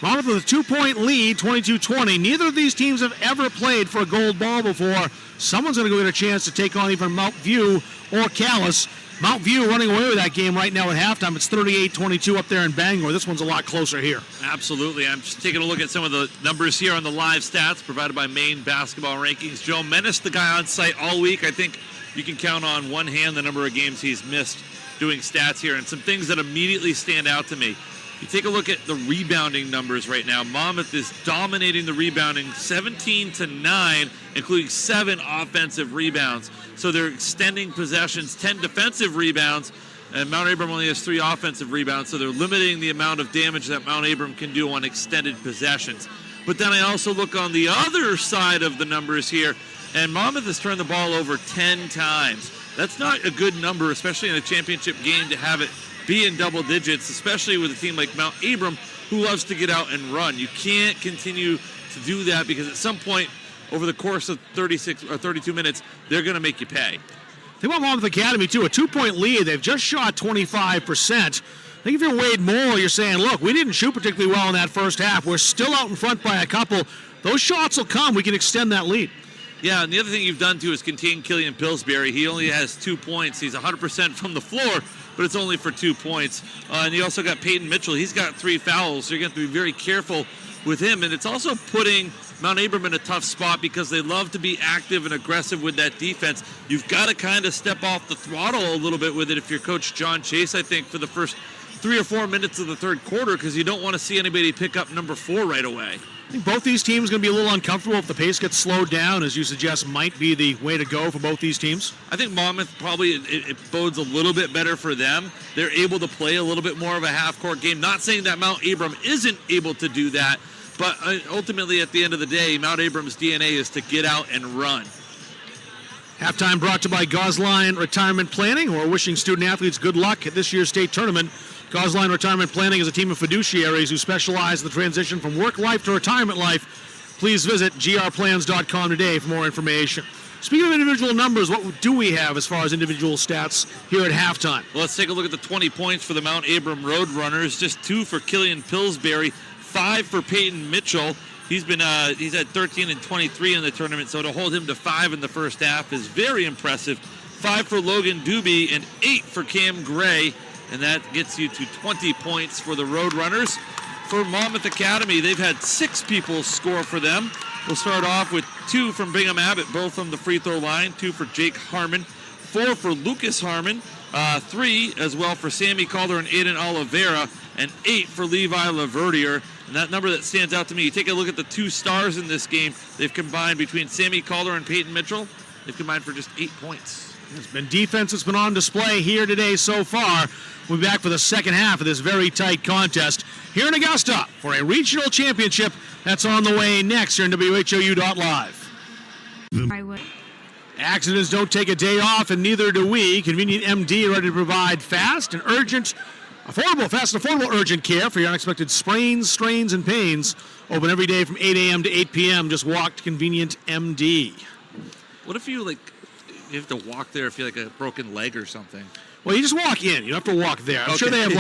Monmouth with a 2-point lead, 22-20. Neither of these teams have ever played for a gold ball before. Someone's going to go get a chance to take on either Mount View or Calais. Mount View running away with that game right now at halftime. It's 38-22 up there in Bangor. This one's a lot closer here. Absolutely. I'm just taking a look at some of the numbers here on the live stats provided by Maine Basketball Rankings. Joe Menace, the guy on site all week. I think you can count on one hand the number of games he's missed doing stats here, and some things that immediately stand out to me. You take a look at the rebounding numbers right now. Monmouth is dominating the rebounding 17-9, including 7 offensive rebounds. So they're extending possessions, 10 defensive rebounds, and Mount Abram only has 3 offensive rebounds, so they're limiting the amount of damage that Mount Abram can do on extended possessions. But then I also look on the other side of the numbers here, and Monmouth has turned the ball over 10 times. That's not a good number, especially in a championship game, to have it be in double digits, especially with a team like Mount Abram who loves to get out and run. You can't continue to do that because at some point over the course of 36 or 32 minutes, they're going to make you pay. They want Monmouth Academy, too. A 2-point lead. They've just shot 25%. I think if you're Wade Morrill, you're saying, look, we didn't shoot particularly well in that first half. We're still out in front by a couple. Those shots will come. We can extend that lead. Yeah, and the other thing you've done, too, is contain Killian Pillsbury. He only has 2 points. He's 100% from the floor, but it's only for 2 points. And you also got Peyton Mitchell. He's got 3 fouls, so you're going to have to be very careful with him. And it's also putting Mount Abram in a tough spot because they love to be active and aggressive with that defense. You've got to kind of step off the throttle a little bit with it if you're Coach John Chase, I think, for the first 3 or 4 minutes of the third quarter, because you don't want to see anybody pick up number 4 right away. I think both these teams are going to be a little uncomfortable if the pace gets slowed down, as you suggest might be the way to go for both these teams. I think Monmouth probably, it bodes a little bit better for them. They're able to play a little bit more of a half-court game. Not saying that Mount Abram isn't able to do that, but ultimately at the end of the day, Mount Abram's DNA is to get out and run. Halftime brought to you by Gosline Retirement Planning, who are wishing student-athletes good luck at this year's state tournament. Gosline Retirement Planning is a team of fiduciaries who specialize in the transition from work life to retirement life. Please visit grplans.com today for more information. Speaking of individual numbers, what do we have as far as individual stats here at halftime? Well, let's take a look at the 20 points for the Mount Abram Roadrunners. Just 2 for Killian Pillsbury, 5 for Peyton Mitchell. He's had 13 and 23 in the tournament, so to hold him to 5 in the first half is very impressive. 5 for Logan Doobie and 8 for Cam Gray. And that gets you to 20 points for the Roadrunners. For Monmouth Academy, they've had 6 people score for them. We'll start off with 2 from Bingham Abbott, both from the free throw line, 2 for Jake Harmon, 4 for Lucas Harmon, 3 as well for Sammy Calder and Aiden Oliveira, and 8 for Levi Laverdier. And that number that stands out to me, you take a look at the 2 stars in this game, they've combined between Sammy Calder and Peyton Mitchell, they've combined for just 8 points. It's been defense that's been on display here today so far. We'll be back for the second half of this very tight contest here in Augusta for a regional championship that's on the way next here in WHOU.live. Accidents don't take a day off, and neither do we. Convenient MD ready to provide fast and affordable urgent care for your unexpected sprains, strains, and pains. Open every day from 8 a.m. to 8 p.m. Just walk to Convenient MD. What if you have to walk there if you have a broken leg or something? Well, you just walk in. You don't have to walk there. I'm sure they have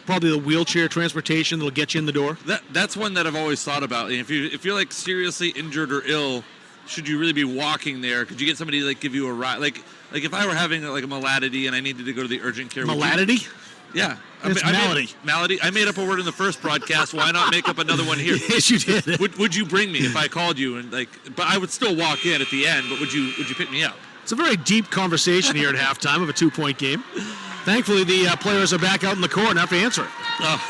probably the wheelchair transportation that'll get you in the door. That's one that I've always thought about. If you're seriously injured or ill, should you really be walking there? Could you get somebody to give you a ride? Like if I were having a malady and I needed to go to the urgent care. Malady? Yeah. It's malady. Malady. I made up a word in the first broadcast. Why not make up another one here? Yes, you did. Would you bring me if I called you but I would still walk in at the end. But would you pick me up? It's a very deep conversation here at halftime of a 2-point game. Thankfully, the players are back out in the court and have to answer it. Oh.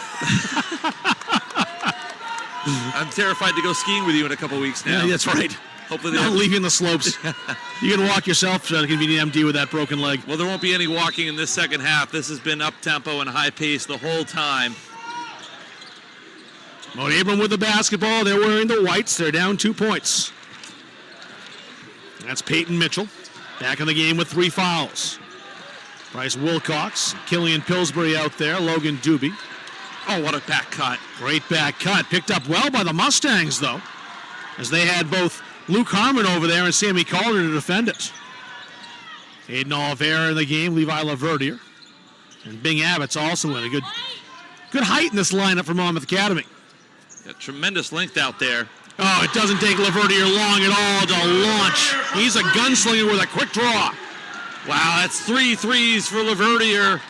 I'm terrified to go skiing with you in a couple weeks now. Yeah, that's right. Hopefully not leaving the slopes. You can walk yourself to Convenient MD with that broken leg. Well, there won't be any walking in this second half. This has been up-tempo and high-pace the whole time. Mount Abram with the basketball. They're wearing the whites. They're down 2 points. That's Peyton Mitchell back in the game with 3 fouls. Bryce Wilcox, Killian Pillsbury out there, Logan Doobie. Oh, what a back cut. Great back cut. Picked up well by the Mustangs, though, as they had both Luke Harmon over there and Sammy Calder to defend it. Aiden Oliveira in the game, Levi Laverdier. And Bing Abbott's also in a good height in this lineup for Monmouth Academy. Got tremendous length out there. Oh, it doesn't take Laverdier long at all to launch. He's a gunslinger with a quick draw. Wow, that's 3 threes for Laverdier.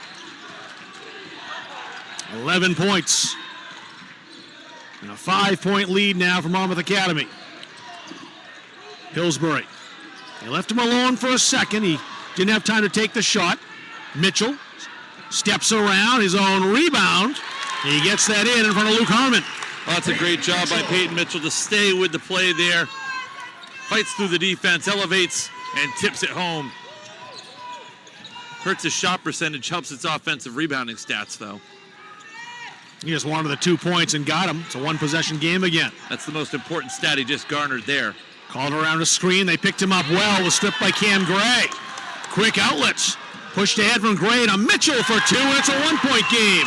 11 points. And a 5-point lead now for Monmouth Academy. Pillsbury. They left him alone for a second. He didn't have time to take the shot. Mitchell steps around, his own rebound. He gets that in front of Luke Harmon. Oh, that's a great job by Peyton Mitchell to stay with the play there. Fights through the defense, elevates, and tips it home. Hurts his shot percentage, helps its offensive rebounding stats, though. He just wanted the 2 points and got him. It's a 1-possession game again. That's the most important stat he just garnered there. Called around a screen. They picked him up well. Was stripped by Cam Gray. Quick outlets. Pushed ahead from Gray to Mitchell for 2, and it's a 1-point game.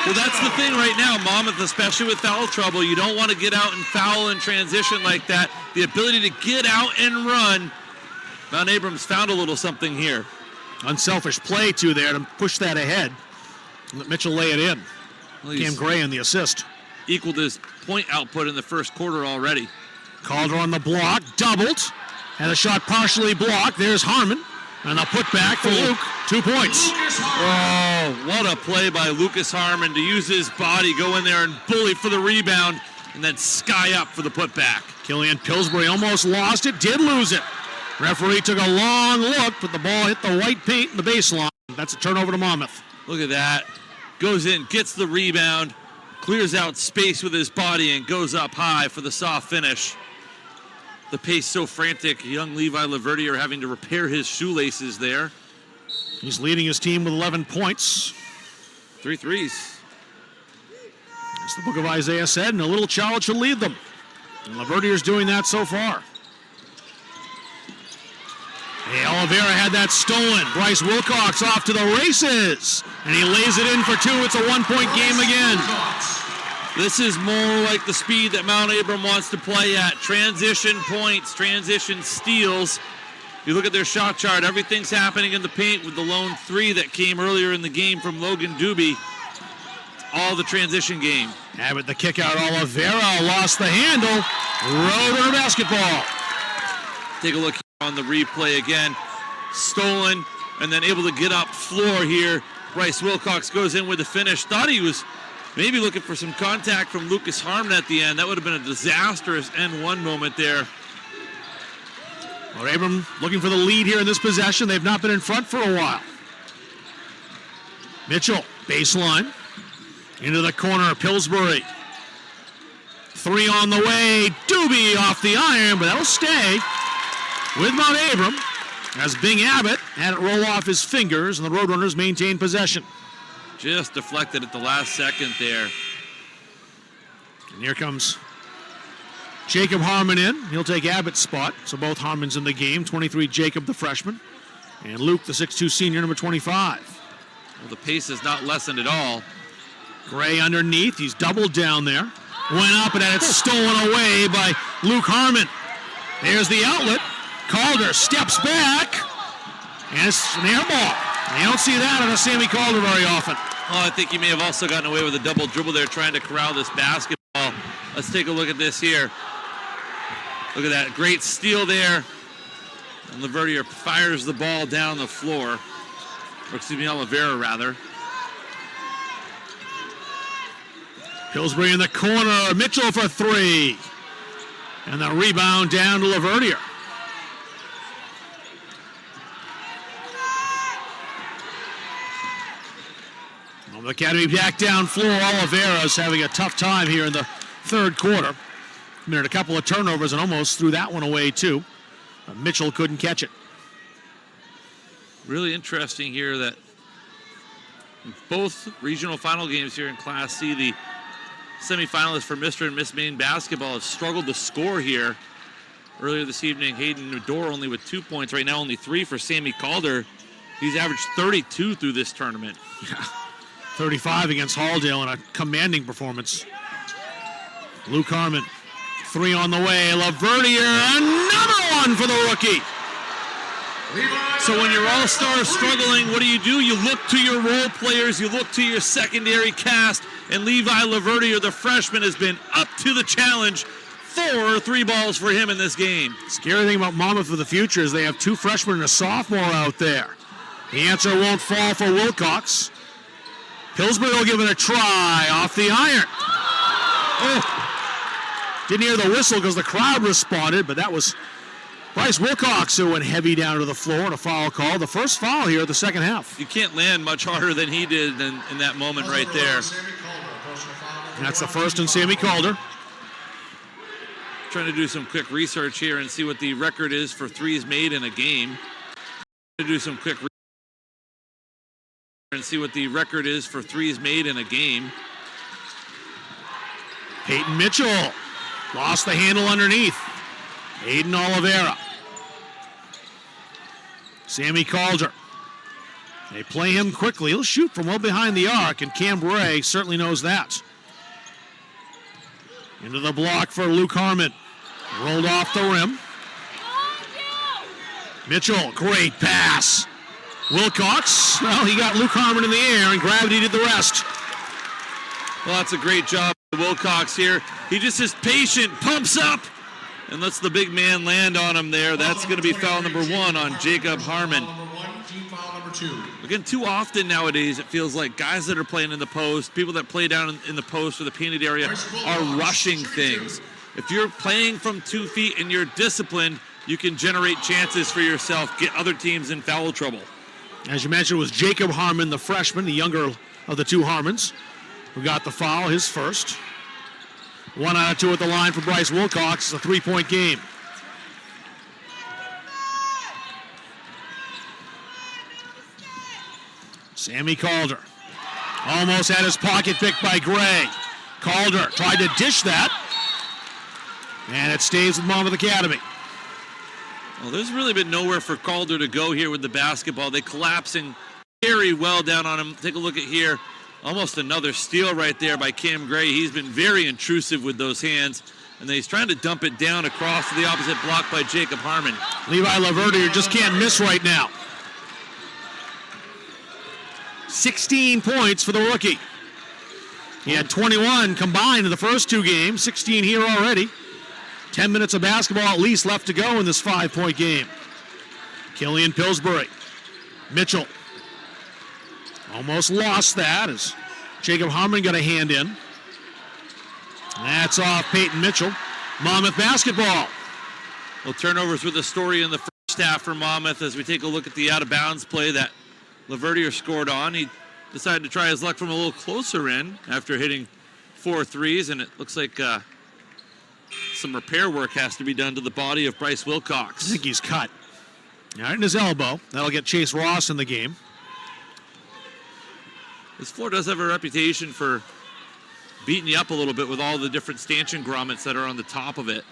Well, that's the thing right now, Monmouth, especially with foul trouble. You don't want to get out and foul in transition like that. The ability to get out and run. Mount Abram's found a little something here. Unselfish play, too, there to push that ahead. And let Mitchell lay it in. Well, Cam Gray in the assist. Equaled his point output in the first quarter already. Calder on the block, doubled. Had a shot partially blocked. There's Harmon. And a putback for Luke. 2 points. Oh, what a play by Lucas Harmon to use his body, go in there and bully for the rebound, and then sky up for the putback. Killian Pillsbury almost lost it, did lose it. Referee took a long look, but the ball hit the white paint in the baseline. That's a turnover to Monmouth. Look at that. Goes in, gets the rebound, clears out space with his body, and goes up high for the soft finish. The pace so frantic, young Levi Laverdier having to repair his shoelaces there. He's leading his team with 11 points. 3 threes. As the book of Isaiah said, and a little child should lead them. And Laverdier's doing that so far. Hey, Oliveira had that stolen. Bryce Wilcox off to the races. And he lays it in for 2. It's a 1-point game again. This is more like the speed that Mount Abram wants to play at. Transition points, transition steals. You look at their shot chart, everything's happening in the paint with the lone 3 that came earlier in the game from Logan Doobie. All the transition game. Abbott the kick out. Oliveira lost the handle. Roadrunner basketball. Take a look on the replay again. Stolen and then able to get up floor here. Bryce Wilcox goes in with the finish. Thought he was maybe looking for some contact from Lucas Harmon at the end. That would have been a disastrous N1 moment there. Well, Abram looking for the lead here in this possession. They've not been in front for a while. Mitchell, baseline. Into the corner, Pillsbury. 3 on the way. Doobie off the iron, but that'll stay with Mount Abram as Bing Abbott had it roll off his fingers, and the Roadrunners maintain possession. Just deflected at the last second there. And here comes Jacob Harmon in. He'll take Abbott's spot. So both Harmons in the game. 23, Jacob, the freshman. And Luke, the 6'2 senior, number 25. Well, the pace is not lessened at all. Gray underneath. He's doubled down there. Went up and had it stolen away by Luke Harmon. There's the outlet. Calder steps back. And it's an air ball. You don't see that on a Sammy Calder very often. Oh, I think he may have also gotten away with a double dribble there trying to corral this basketball. Let's take a look at this here. Look at that. Great steal there. And Laverdier fires the ball down the floor. Or excuse me, Oliveira rather. Pillsbury in the corner. Mitchell for 3. And the rebound down to Laverdier. The Academy back down floor. Oliveira's having a tough time here in the third quarter. Committed a couple of turnovers and almost threw that one away too. Mitchell couldn't catch it. Really interesting here that in both regional final games here in Class C, the semifinalists for Mr. and Miss Maine basketball, have struggled to score here. Earlier this evening, Hayden Nador only with 2 points. Right now, only 3 for Sammy Calder. He's averaged 32 through this tournament. Yeah. 35 against Halldale in a commanding performance. Luke Harmon, 3 on the way. Laverdier, another one for the rookie. So when your all-stars struggling, what do? You look to your role players, you look to your secondary cast, and Levi Laverdier, the freshman, has been up to the challenge. 4 3 balls for him in this game. Scary thing about Monmouth for the future is they have 2 freshmen and a sophomore out there. The answer won't fall for Wilcox. Pillsbury will give it a try off the iron. Oh, didn't hear the whistle because the crowd responded, but that was Bryce Wilcox who went heavy down to the floor and a foul call. The first foul here of the second half. You can't land much harder than he did in that moment right there. That's the first in Sammy Calder. Trying to do some quick research here and see what the record is for threes made in a game. To do some quick and see what the record is for threes made in a game. Peyton Mitchell lost the handle underneath. Aiden Oliveira. Sammy Calder. They play him quickly. He'll shoot from well behind the arc, and Cam Bray certainly knows that. Into the block for Luke Harmon. Rolled off the rim. Mitchell, great pass. Wilcox, well, he got Luke Harmon in the air, and gravity did the rest. Well, that's a great job by Wilcox here. He just is patient, pumps up, and lets the big man land on him there. That's going to be foul number 1 on Jacob Harmon. Again, too often nowadays it feels like guys that are playing in the post, people that play down in the post or the painted area are rushing things. If you're playing from 2 feet and you're disciplined, you can generate chances for yourself, get other teams in foul trouble. As you mentioned, it was Jacob Harmon, the freshman, the younger of the 2 Harmons, who got the foul, his first. 1 out of 2 at the line for Bryce Wilcox. It's a 3-point game. Sammy Calder almost had his pocket picked by Gray. Calder tried to dish that, and it stays with Monmouth Academy. Well, there's really been nowhere for Calder to go here with the basketball. They collapsing very well down on him. Take a look at here. Almost another steal right there by Cam Gray. He's been very intrusive with those hands, and then he's trying to dump it down across to the opposite block by Jacob Harmon. Levi Laverdier just can't miss right now. 16 points for the rookie. He had 21 combined in the first 2 games, 16 here already. 10 minutes of basketball at least left to go in this 5-point game. Killian Pillsbury. Mitchell. Almost lost that as Jacob Harmon got a hand in. That's off Peyton Mitchell. Monmouth basketball. Well, turnovers were the story in the first half for Monmouth as we take a look at the out-of-bounds play that Laverdier scored on. He decided to try his luck from a little closer in after hitting 4 threes, and it looks like some repair work has to be done to the body of Bryce Wilcox. I think he's cut. Right in his elbow. That'll get Chase Ross in the game. This floor does have a reputation for beating you up a little bit with all the different stanchion grommets that are on the top of it.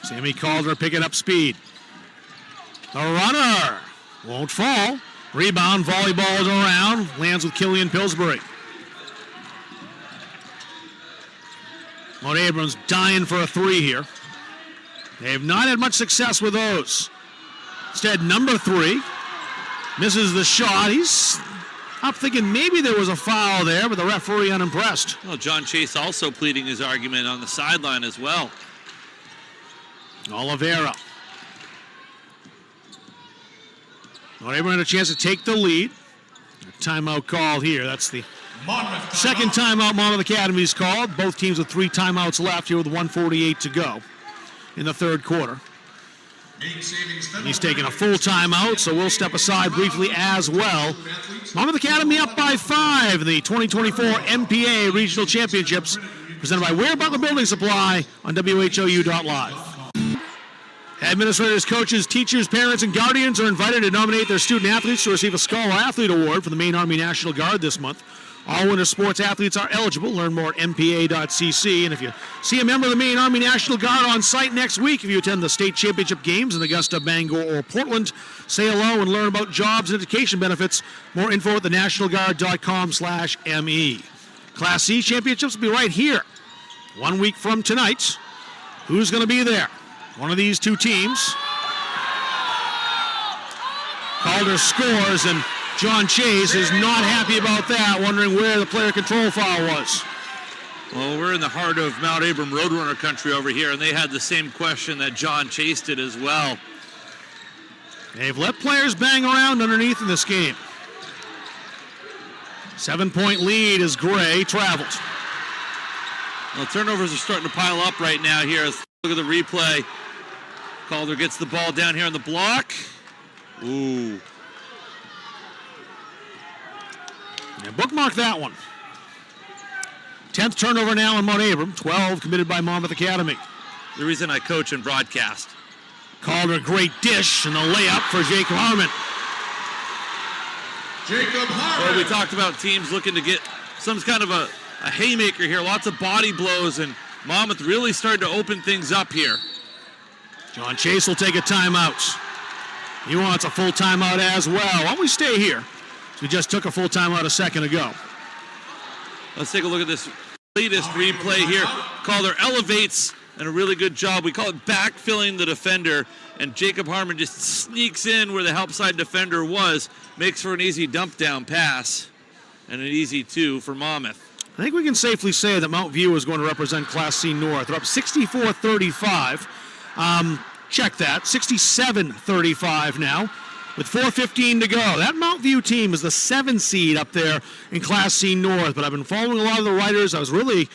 Sammy Calder picking up speed. The runner won't fall. Rebound, volleyball around, lands with Killian Pillsbury. Mount Abrams dying for a 3 here. They have not had much success with those. Instead, number 3 misses the shot. He's up thinking maybe there was a foul there, but the referee unimpressed. Well, John Chase also pleading his argument on the sideline as well. Oliveira. Mount Abrams had a chance to take the lead. A timeout call here. That's the second timeout Monmouth Academy's called. Both teams with 3 timeouts left here with 1:48 to go in the third quarter. He's taking a full timeout, so we'll step aside briefly as well. Monmouth Academy up by 5 in the 2024 MPA Regional Championships, presented by Ware Butler Building Supply on WHOU.live. Administrators, coaches, teachers, parents, and guardians are invited to nominate their student athletes to receive a Scholar Athlete Award for the Maine Army National Guard this month. All winter sports athletes are eligible. Learn more at mpa.cc. And if you see a member of the Maine Army National Guard on site next week, if you attend the state championship games in Augusta, Bangor, or Portland, say hello and learn about jobs and education benefits. More info at thenationalguard.com/ME. Class C championships will be right here 1 week from tonight. Who's going to be there? One of these two teams. Calder scores, and John Chase is not happy about that, wondering where the player control foul was. Well, we're in the heart of Mount Abram Roadrunner country over here, and they had the same question that John Chase did as well. They've let players bang around underneath in this game. 7-point lead as Gray traveled. Well, turnovers are starting to pile up right now here. Let's look at the replay. Calder gets the ball down here on the block. Ooh. Yeah, bookmark that one. 10th turnover now on Mount Abram. 12 committed by Monmouth Academy. The reason I coach and broadcast. Calder, great dish, and the layup for Jacob Harmon. Jacob Harmon. Well, we talked about teams looking to get some kind of a haymaker here. Lots of body blows, and Monmouth really started to open things up here. John Chase will take a timeout. He wants a full timeout as well. Why don't we stay here? We just took a full timeout a second ago. Let's take a look at this latest replay here. Calder elevates, and a really good job. We call it backfilling the defender, and Jacob Harmon just sneaks in where the help side defender was, makes for an easy dump down pass, and an easy 2 for Monmouth. I think we can safely say that Mount View is going to represent Class C North. They're up 64-35. Check that, 67-35 now, with 4:15 to go. That Mount View team is the 7 seed up there in Class C North, but I've been following a lot of the writers. I was really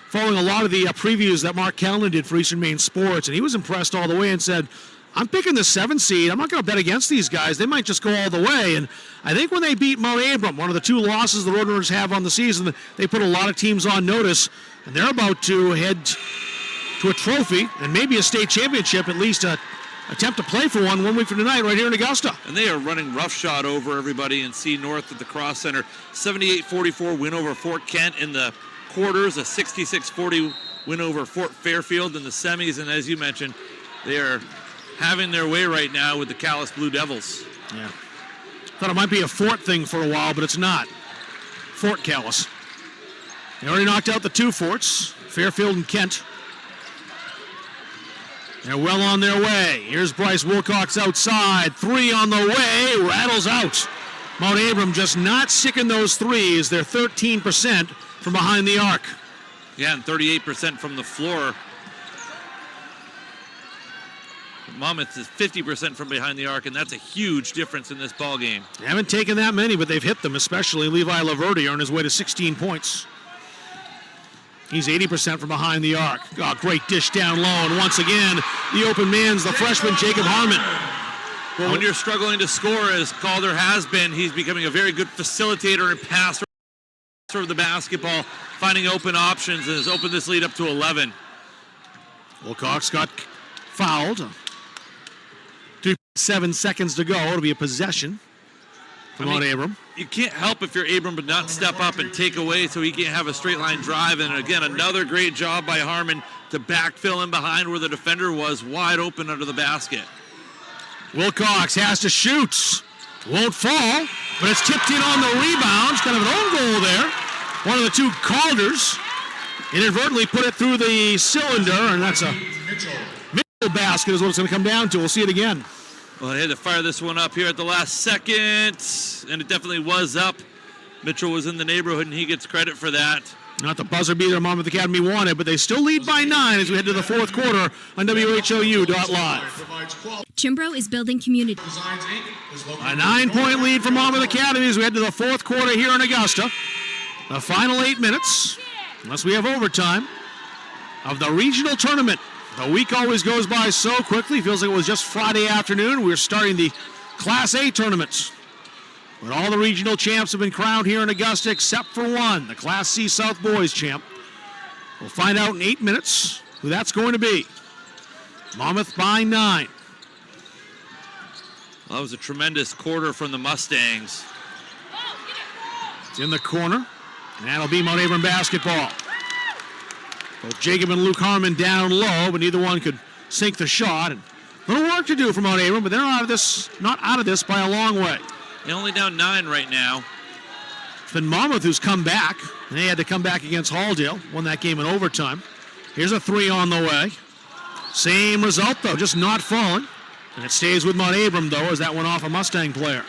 following a lot of the previews that Mark Callan did for Eastern Maine Sports, and he was impressed all the way and said, I'm picking the 7 seed. I'm not going to bet against these guys. They might just go all the way. And I think when they beat Mount Abram, one of the 2 losses the Roadrunners have on the season, they put a lot of teams on notice, and they're about to head to a trophy and maybe a state championship, at least attempt to play for one week from tonight right here in Augusta. And they are running roughshod over everybody in C North at the Cross Center. 78-44 win over Fort Kent in the quarters, a 66-40 win over Fort Fairfield in the semis, and as you mentioned, they are having their way right now with the Calais Blue Devils. Yeah. Thought it might be a Fort thing for a while, but it's not. Fort Calais. They already knocked out the 2 forts, Fairfield and Kent. They're well on their way. Here's Bryce Wilcox outside. 3 on the way. Rattles out. Mount Abram just not sticking those threes. They're 13% from behind the arc. Yeah, and 38% from the floor. Monmouth is 50% from behind the arc, and that's a huge difference in this ball game. They haven't taken that many, but they've hit them, especially Levi Laverty on his way to 16 points. He's 80% from behind the arc. Oh, great dish down low, and once again, the open man's the freshman, Jacob Harmon. Well, when you're struggling to score, as Calder has been, he's becoming a very good facilitator and passer of the basketball, finding open options, and has opened this lead up to 11. Wilcox got fouled. 7 seconds to go. It'll be a possession from Mount Abram. You can't help if you're Abram but not step up and take away so he can't have a straight line drive. And again, another great job by Harmon to backfill in behind where the defender was wide open under the basket. Wilcox has to shoot. Won't fall, but it's tipped in on the rebound. Kind of an own goal there. One of the 2 Calders inadvertently put it through the cylinder, and that's a Mitchell basket is what it's going to come down to. We'll see it again. Well, they had to fire this one up here at the last second, and it definitely was up. Mitchell was in the neighborhood, and he gets credit for that. Not the buzzer beater Monmouth Academy wanted, but they still lead by 9 as we head to the 4th quarter on WHOU.live. Chimbro is building community. A 9-point lead for Monmouth Academy as we head to the 4th quarter here in Augusta. The final 8 minutes, unless we have overtime, of the regional tournament. The week always goes by so quickly. Feels like it was just Friday afternoon. We're starting the Class A tournaments. But all the regional champs have been crowned here in Augusta except for one, the Class C South Boys champ. We'll find out in 8 minutes who that's going to be. Monmouth by 9. Well, that was a tremendous quarter from the Mustangs. It's in the corner. And that'll be Mount Abram basketball. Both Jacob and Luke Harmon down low, but neither one could sink the shot. And a little work to do for Mount Abram, but they're not out of this by a long way. They're only down 9 right now. It's been Monmouth who's come back. And they had to come back against Halldale. Won that game in overtime. Here's a 3 on the way. Same result, though, just not falling. And it stays with Mount Abram, though, as that went off a Mustang player.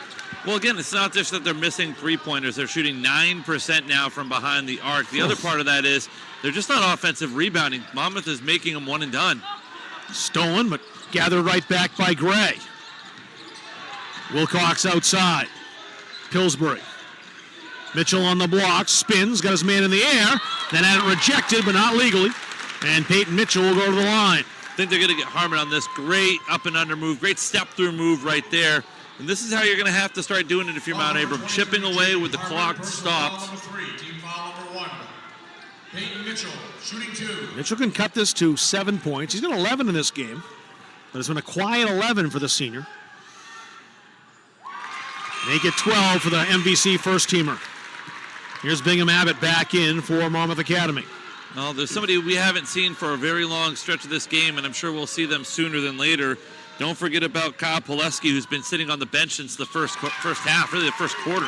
Well, again, it's not just that they're missing three-pointers. They're shooting 9% now from behind the arc. The other part of that is they're just not offensive rebounding. Monmouth is making them one and done. Stolen, but gathered right back by Gray. Wilcox outside. Pillsbury. Mitchell on the block, spins, got his man in the air, then had it rejected, but not legally. And Peyton Mitchell will go to the line. I think they're going to get Harmon on this. Great up and under move, great step-through move right there. And this is how you're going to have to start doing it if you're Mount Abram. Chipping away with the clock stopped. Team foul number 1. Peyton Mitchell, shooting 2. Mitchell can cut this to 7 points. He's got 11 in this game, but it's been a quiet 11 for the senior. Make it 12 for the MVC first-teamer. Here's Bingham Abbott back in for Monmouth Academy. Well, there's somebody we haven't seen for a very long stretch of this game, and I'm sure we'll see them sooner than later. Don't forget about Kyle Pileski, who's been sitting on the bench since the first half, really the first quarter.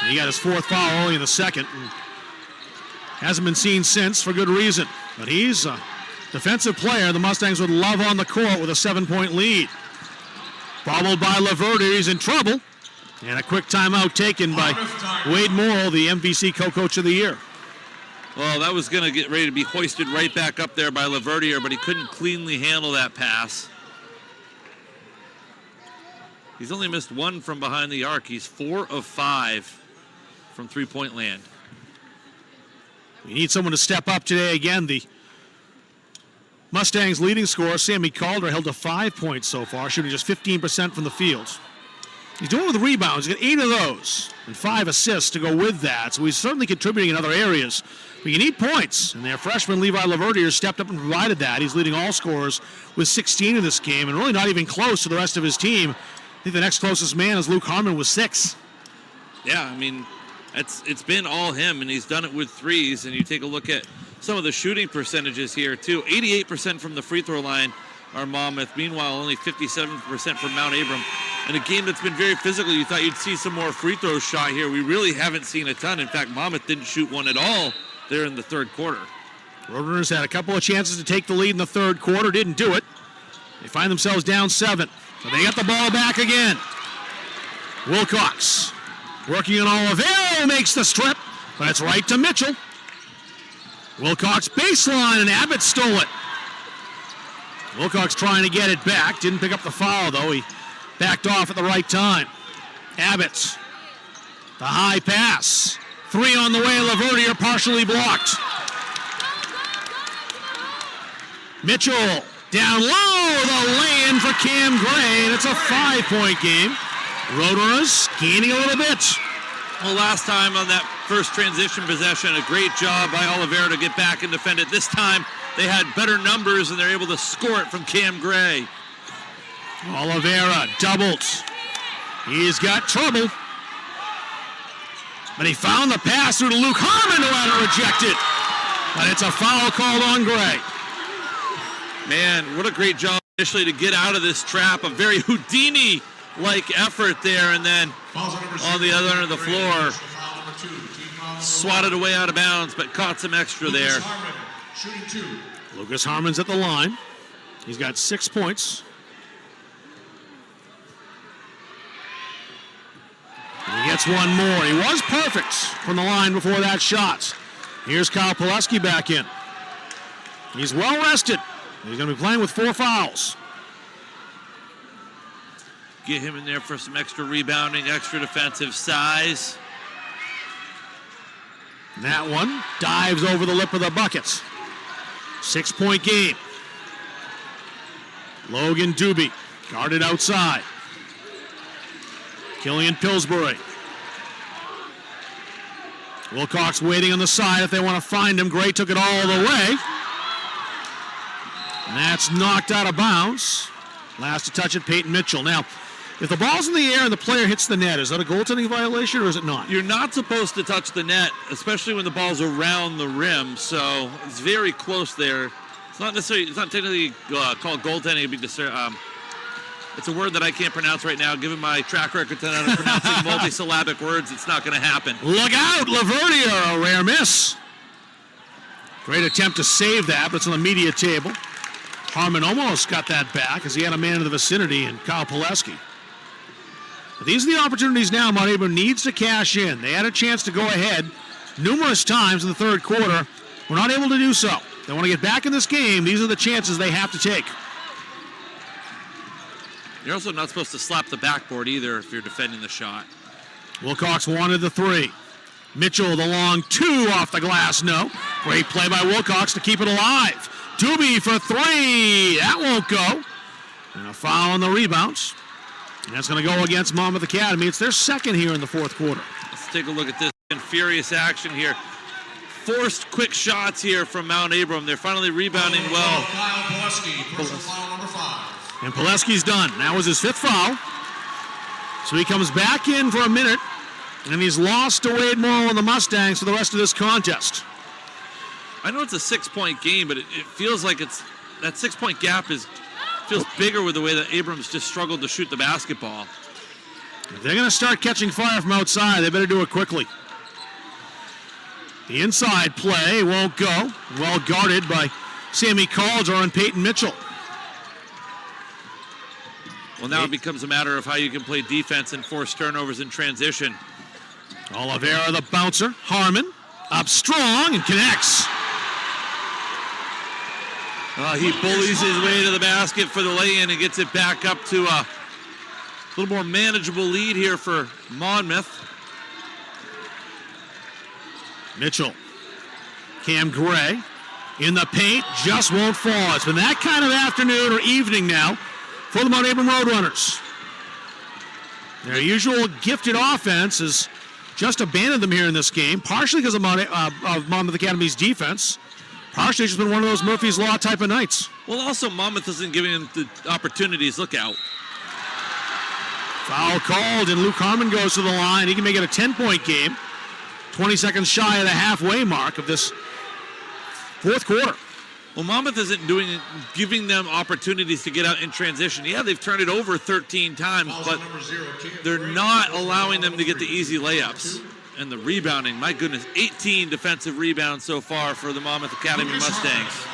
He got his 4th foul early in the second. And hasn't been seen since for good reason. But he's a defensive player the Mustangs would love on the court with a 7-point lead. Bobbled by Laverty, he's in trouble. And a quick timeout taken by Wade Morrill, the MVC co-coach of the year. Well, that was going to get ready to be hoisted right back up there by Laverty, but he couldn't cleanly handle that pass. He's only missed 1 from behind the arc. He's 4 of 5 from three-point land. We need someone to step up today. Again, the Mustangs' leading scorer, Sammy Calder, held to 5 points so far, shooting just 15% from the field. He's doing it with rebounds. He's got 8 of those and 5 assists to go with that. So he's certainly contributing in other areas. But you need points. And their freshman, Levi Laverty, has stepped up and provided that. He's leading all scorers with 16 in this game and really not even close to the rest of his team. I think the next closest man is Luke Harmon with 6. Yeah, I mean, it's been all him, and he's done it with threes. And you take a look at some of the shooting percentages here, too. 88% from the free throw line are Monmouth. Meanwhile, only 57% from Mount Abram. In a game that's been very physical, you thought you'd see some more free throws shot here. We really haven't seen a ton. In fact, Monmouth didn't shoot one at all there in the third quarter. Roadrunners had a couple of chances to take the lead in the third quarter, didn't do it. They find themselves down 7. So they got the ball back again. Wilcox working on Oliveira, makes the strip, but it's right to Mitchell. Wilcox baseline, and Abbott stole it. Wilcox trying to get it back, didn't pick up the foul though. He backed off at the right time. Abbott, the high pass. 3 on the way, Laverty are partially blocked. Mitchell down low, the lay-in for Cam Gray, and it's a 5-point game. Roadrunners gaining a little bit. Well, last time on that first transition possession, a great job by Oliveira to get back and defend it. This time, they had better numbers, and they're able to score it from Cam Gray. Oliveira doubles. He's got trouble. But he found the pass through to Luke Harmon, who had it rejected. But it's a foul called on Gray. Man, what a great job initially to get out of this trap. A very Houdini-like effort there, and then on the other end of the floor, swatted away out of bounds, but caught some extra there. Lucas Harmon's at the line. He's got 6 points. And he gets one more. He was perfect from the line before that shot. Here's Kyle Pileski back in. He's well rested. He's going to be playing with 4 fouls. Get him in there for some extra rebounding, extra defensive size. And that one dives over the lip of the bucket. 6-point game. Logan Doobie guarded outside. Killian Pillsbury. Wilcox waiting on the side if they want to find him. Gray took it all the way. And that's knocked out of bounds. Last to touch it, Peyton Mitchell. Now, If the ball's in the air and the player hits the net, is that a goaltending violation or is it not? You're not supposed to touch the net, especially when the ball's around the rim. So it's very close there. It's not technically called goaltending. It'd be it's a word that I can't pronounce right now. Given my track record tonight of pronouncing multisyllabic words, it's not going to happen. Look out, Laverdier, a rare miss. Great attempt to save that, but it's on the media table. Harmon almost got that back as he had a man in the vicinity in Kyle Pileski. But these are the opportunities now Mount Abram needs to cash in. They had a chance to go ahead numerous times in the third quarter. We're not able to do so. They want to get back in this game. These are the chances they have to take. You're also not supposed to slap the backboard either if you're defending the shot. Wilcox wanted the 3. Mitchell, the long 2 off the glass, no. Great play by Wilcox to keep it alive. Doobie for 3. That won't go. And a foul on the rebounds. And that's going to go against Monmouth Academy. It's their second here in the fourth quarter. Let's take a look at this furious action here. Forced quick shots here from Mount Abram. They're finally rebounding well. Foul number 5. And Pileski's done. That was his 5th foul. So he comes back in for a minute, and he's lost to Wade Morrow and the Mustangs for the rest of this contest. I know it's a 6-point game, but it feels like that 6-point gap feels bigger with the way that Abrams just struggled to shoot the basketball. If they're going to start catching fire from outside, they better do it quickly. The inside play won't go. Well guarded by Sammy Calder and Peyton Mitchell. Well, now it becomes a matter of how you can play defense and force turnovers in transition. Oliveira, the bouncer. Harmon up strong and connects. He bullies his way to the basket for the lay-in and gets it back up to a little more manageable lead here for Monmouth. Mitchell. Cam Gray in the paint, just won't fall. It's been that kind of afternoon or evening now for the Mount Abram Roadrunners. Their usual gifted offense has just abandoned them here in this game, partially because of Monmouth Academy's defense. Partially just been one of those Murphy's Law type of nights. Well, also Monmouth isn't giving them the opportunities. Look out. Foul called, and Luke Harmon goes to the line. He can make it a 10-point game. 20 seconds shy of the halfway mark of this fourth quarter. Well, Monmouth isn't giving them opportunities to get out in transition. Yeah, they've turned it over 13 times, but they're not allowing them to get the easy layups. And the rebounding, my goodness, 18 defensive rebounds so far for the Monmouth Academy Mustangs.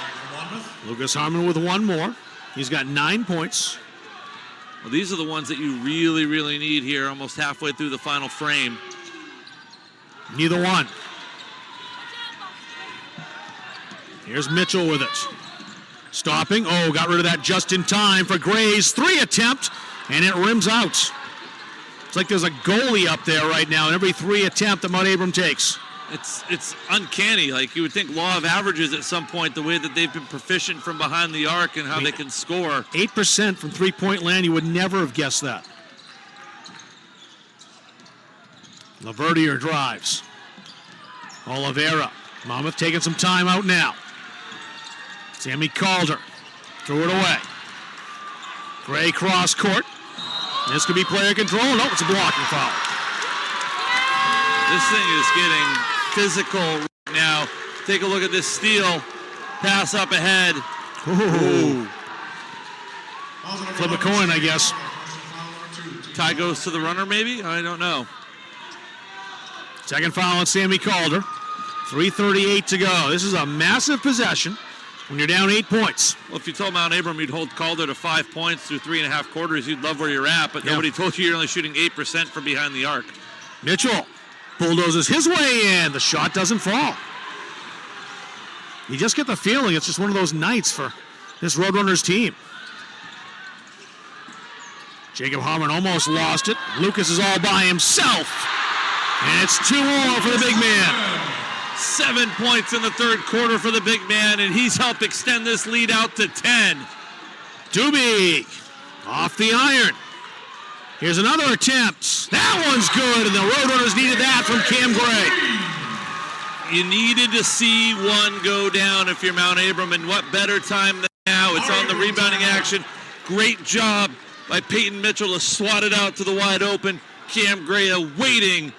Lucas Harmon with 1 more. He's got 9 points. Well, these are the ones that you really, really need here, almost halfway through the final frame. Neither one. Here's Mitchell with it. Stopping. Oh, got rid of that just in time for Gray's 3 attempt, and it rims out. It's like there's a goalie up there right now in every 3 attempt that Mount Abram takes. It's uncanny. Like you would think law of averages at some point, the way that they've been proficient from behind the arc and how they can score. 8% from three-point land. You would never have guessed that. Laverdier drives. Oliveira. Monmouth taking some time out now. Sammy Calder threw it away. Gray cross court. This could be player control. No, it's a blocking foul. This thing is getting physical right now. Take a look at this steal. Pass up ahead. Ooh. Flip a coin, I guess. Tie goes to the runner, maybe? I don't know. Second foul on Sammy Calder. 3:38 to go. This is a massive possession when you're down 8 points. Well, if you told Mount Abram you'd hold Calder to 5 points through 3.5 quarters, you'd love where you're at, but nobody told you you're only shooting 8% from behind the arc. Mitchell bulldozes his way in. The shot doesn't fall. You just get the feeling it's just one of those nights for this Roadrunners team. Jacob Harmon almost lost it. Lucas is all by himself. And it's 2-0 for the big man. 7 points in the third quarter for the big man, and he's helped extend this lead out to 10. Doobie off the iron. Here's another attempt. That one's good, and the Roadrunners needed that from Cam Gray. You needed to see one go down if you're Mount Abram, and what better time than now? It's on the rebounding action. Great job by Peyton Mitchell to swat it out to the wide open. Cam Gray waiting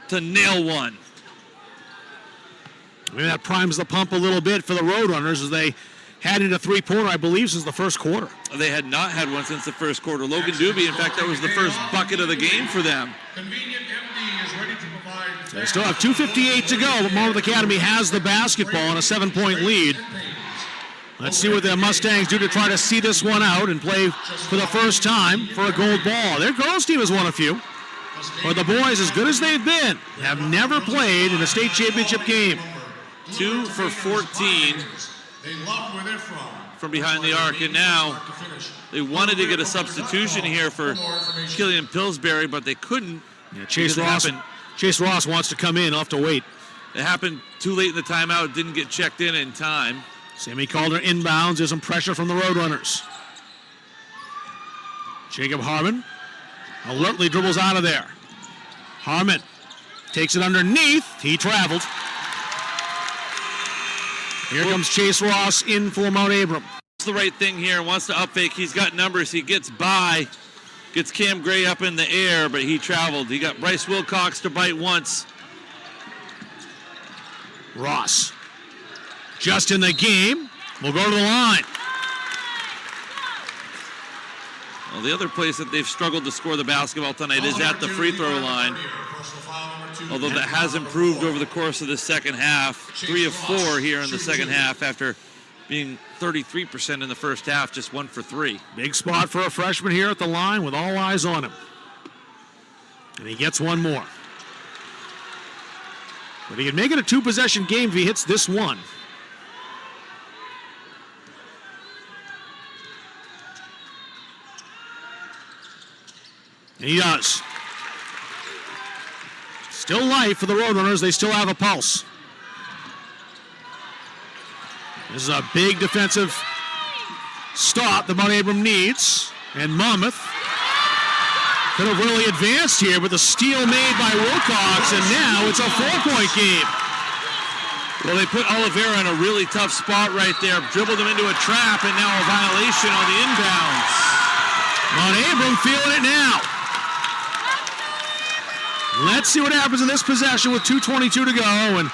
to nail one. Maybe that primes the pump a little bit for the Roadrunners as they had it a three-pointer, I believe, since the first quarter. They had not had one since the first quarter. Logan Doobie, in fact, that was the first bucket of the game for them. Convenient MD is ready to provide. They still have 2:58 to go, but Monmouth Academy has the basketball and a 7-point lead. Let's see what the Mustangs do to try to see this one out and play for the first time for a gold ball. Their girls team has won a few, but the boys, as good as they've been, have never played in a state championship game. 2 for 14 They love where they're from behind the arc, and now they wanted to get a substitution here for Killian Pillsbury, but they couldn't. Yeah, Chase Ross wants to come in. He'll have to wait. It happened too late in the timeout, didn't get checked in time. Sammy Calder inbounds. There's some pressure from the Roadrunners. Jacob Harmon alertly dribbles out of there. Harmon takes it underneath. He traveled. Here comes Chase Ross in for Mount Abram. It's the right thing here. Wants to up fake. He's got numbers. He gets by. Gets Cam Gray up in the air, but he traveled. He got Bryce Wilcox to bite once. Ross just in the game. We'll go to the line. Well, the other place that they've struggled to score the basketball tonight is at the free throw line. Although that has improved over the course of the second half. 3 of 4 here in the second half after being 33% in the first half, just 1 for 3. Big spot for a freshman here at the line with all eyes on him. And he gets one more. But he can make it a 2-possession game if he hits this one. And he does. Still life for the Roadrunners. They still have a pulse. This is a big defensive stop that Mount Abram needs. And Monmouth could have really advanced here with a steal made by Wilcox, and now it's a 4-point game. Well, they put Oliveira in a really tough spot right there, dribbled him into a trap, and now a violation on the inbounds. Mount Abram feeling it now. Let's see what happens in this possession with 2:22 to go, and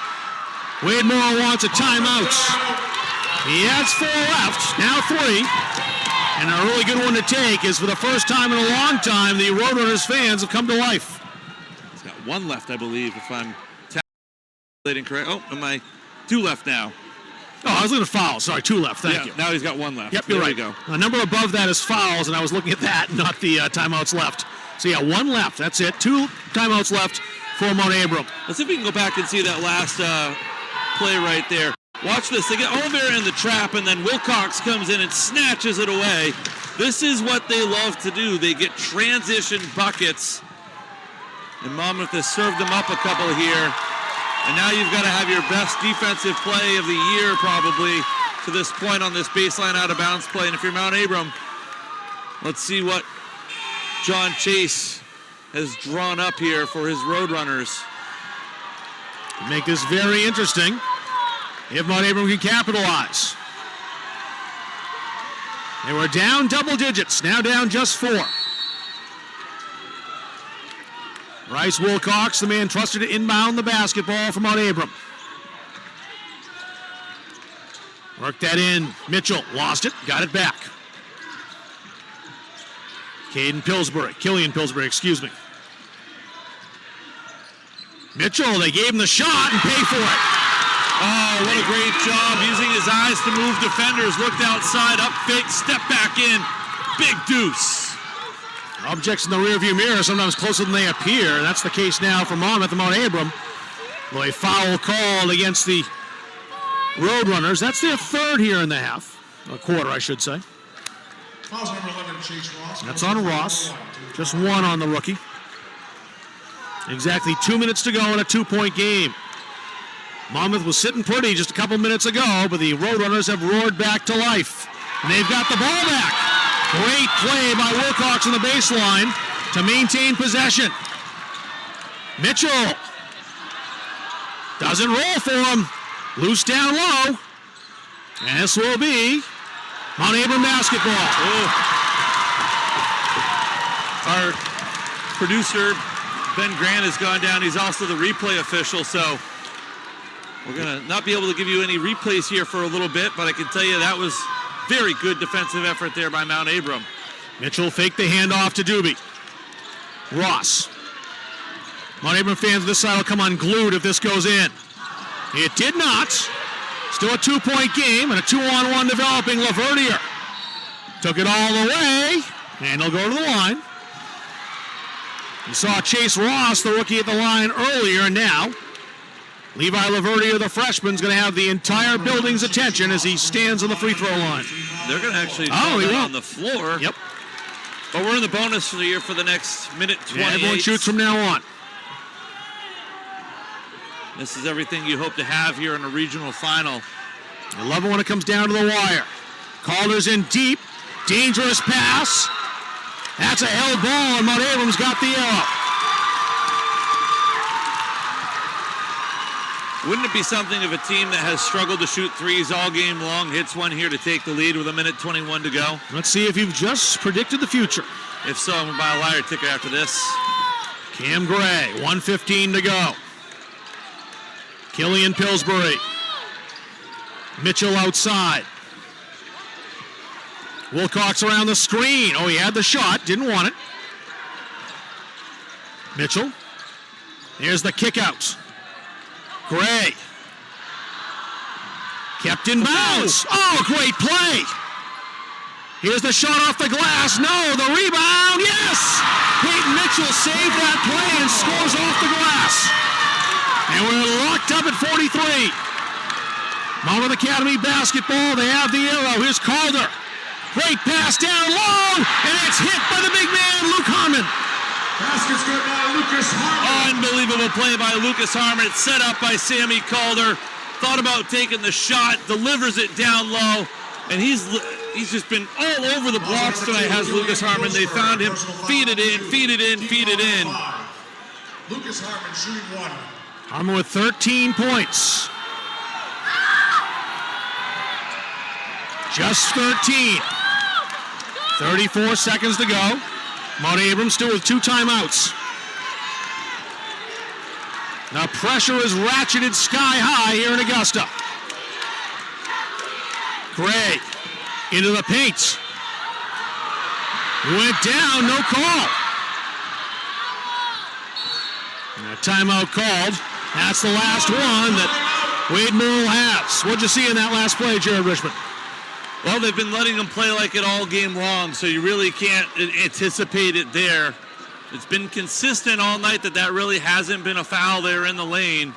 Wade Morrow wants a timeout. He has 4 left, now 3, and a really good one to take is for the first time in a long time, the Roadrunners fans have come to life. He's got 1 left, I believe, if I'm calculating correct. Oh, am I 2 left now? Oh, I was looking at fouls. Sorry, 2 left. Thank you. Now he's got 1 left. Yep, you're right. There we go. A number above that is fouls, and I was looking at that, not the timeouts left. So yeah, 1 left. That's it. 2 timeouts left for Mount Abram. Let's see if we can go back and see that last play right there. Watch this. They get Oliveira in the trap, and then Wilcox comes in and snatches it away. This is what they love to do. They get transition buckets. And Monmouth has served them up a couple here. And now you've got to have your best defensive play of the year probably to this point on this baseline out of bounds play. And if you're Mount Abram, let's see what John Chase has drawn up here for his Roadrunners. Make this very interesting if Mount Abram can capitalize. They were down double digits, now down just 4. Bryce Wilcox, the man trusted to inbound the basketball for Mount Abram. Worked that in. Mitchell lost it, got it back. Killian Pillsbury, excuse me. Mitchell, they gave him the shot and paid for it. Oh, what a great job using his eyes to move defenders. Looked outside, up fake, step back in. Big deuce. Objects in the rearview mirror sometimes closer than they appear. That's the case now for Monmouth and Mount Abram. Well, a foul called against the Roadrunners. That's their 3rd here in the half. A quarter, I should say. Fouls number 11, Chase Ross. That's on Ross. Just 1 on the rookie. Exactly 2 minutes to go in a 2-point game. Monmouth was sitting pretty just a couple minutes ago, but the Roadrunners have roared back to life. And they've got the ball back. Great play by Wilcox on the baseline to maintain possession. Mitchell doesn't roll for him. Loose down low. And this will be Mount Abram basketball. Our producer, Ben Grant, has gone down. He's also the replay official, so we're going to not be able to give you any replays here for a little bit, but I can tell you that was very good defensive effort there by Mount Abram. Mitchell faked the handoff to Doobie. Ross. Mount Abram fans on this side will come unglued if this goes in. It did not. Still a 2-point game and a 2-on-1 developing. Laverdier took it all the way, and he'll go to the line. You saw Chase Ross, the rookie, at the line earlier, and now Levi Laverdier, the freshman, is going to have the entire building's attention as he stands on the free throw line. They're going to actually throw that on the floor. Yep. But we're in the bonus here for the next minute 28. Yeah, everyone shoots from now on. This is everything you hope to have here in a regional final. I love it when it comes down to the wire. Calder's in deep. Dangerous pass. That's a held ball, and Mount Abram's got the arrow. Wouldn't it be something if a team that has struggled to shoot threes all game long hits one here to take the lead with a minute 21 to go? Let's see if you've just predicted the future. If so, I'm going to buy a liar ticker after this. Cam Gray, 1:15 to go. Killian Pillsbury. Mitchell outside. Wilcox around the screen. Oh, he had the shot, didn't want it. Mitchell. Here's the kick out. Gray. Kept in bounds. Oh, great play. Here's the shot off the glass. No, the rebound. Yes! Peyton Mitchell saved that play and scores off the glass. And we're locked up at 43. Monmouth Academy basketball. They have the arrow. Here's Calder. Great pass down low, and it's hit by the big man, Luke Harmon. Basket's good by Lucas Harmon. Unbelievable play by Lucas Harmon. It's set up by Sammy Calder. Thought about taking the shot, delivers it down low, and he's just been all over the blocks tonight, has Lucas Harmon. They found him, feed it in, feed it in, feed it in. Lucas Harmon shooting one. Harmon with 13 points. Just 13. 34 seconds to go. Mount Abram still with 2 timeouts. Now pressure is ratcheted sky high here in Augusta. Gray into the paint. Went down, no call. And a timeout called. That's the last one that Wade Merrill has. What'd you see in that last play, Jared Richmond? Well, they've been letting them play like it all game long, so you really can't anticipate it there. It's been consistent all night that really hasn't been a foul there in the lane.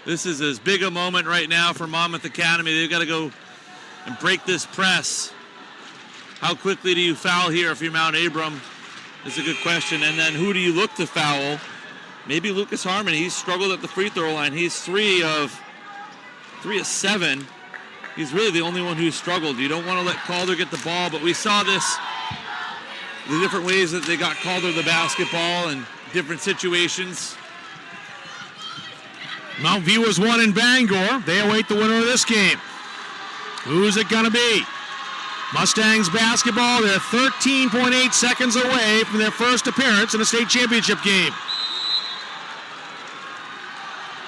This is as big a moment right now for Monmouth Academy. They've got to go and break this press. How quickly do you foul here if you're Mount Abram? Is a good question. And then who do you look to foul? Maybe Lucas Harmon. He's struggled at the free throw line. He's 3 of 7. He's really the only one who's struggled. You don't want to let Calder get the ball, but we saw this, the different ways that they got Calder the basketball in different situations. Mount View has won in Bangor. They await the winner of this game. Who's it going to be? Mustangs basketball, they're 13.8 seconds away from their first appearance in a state championship game.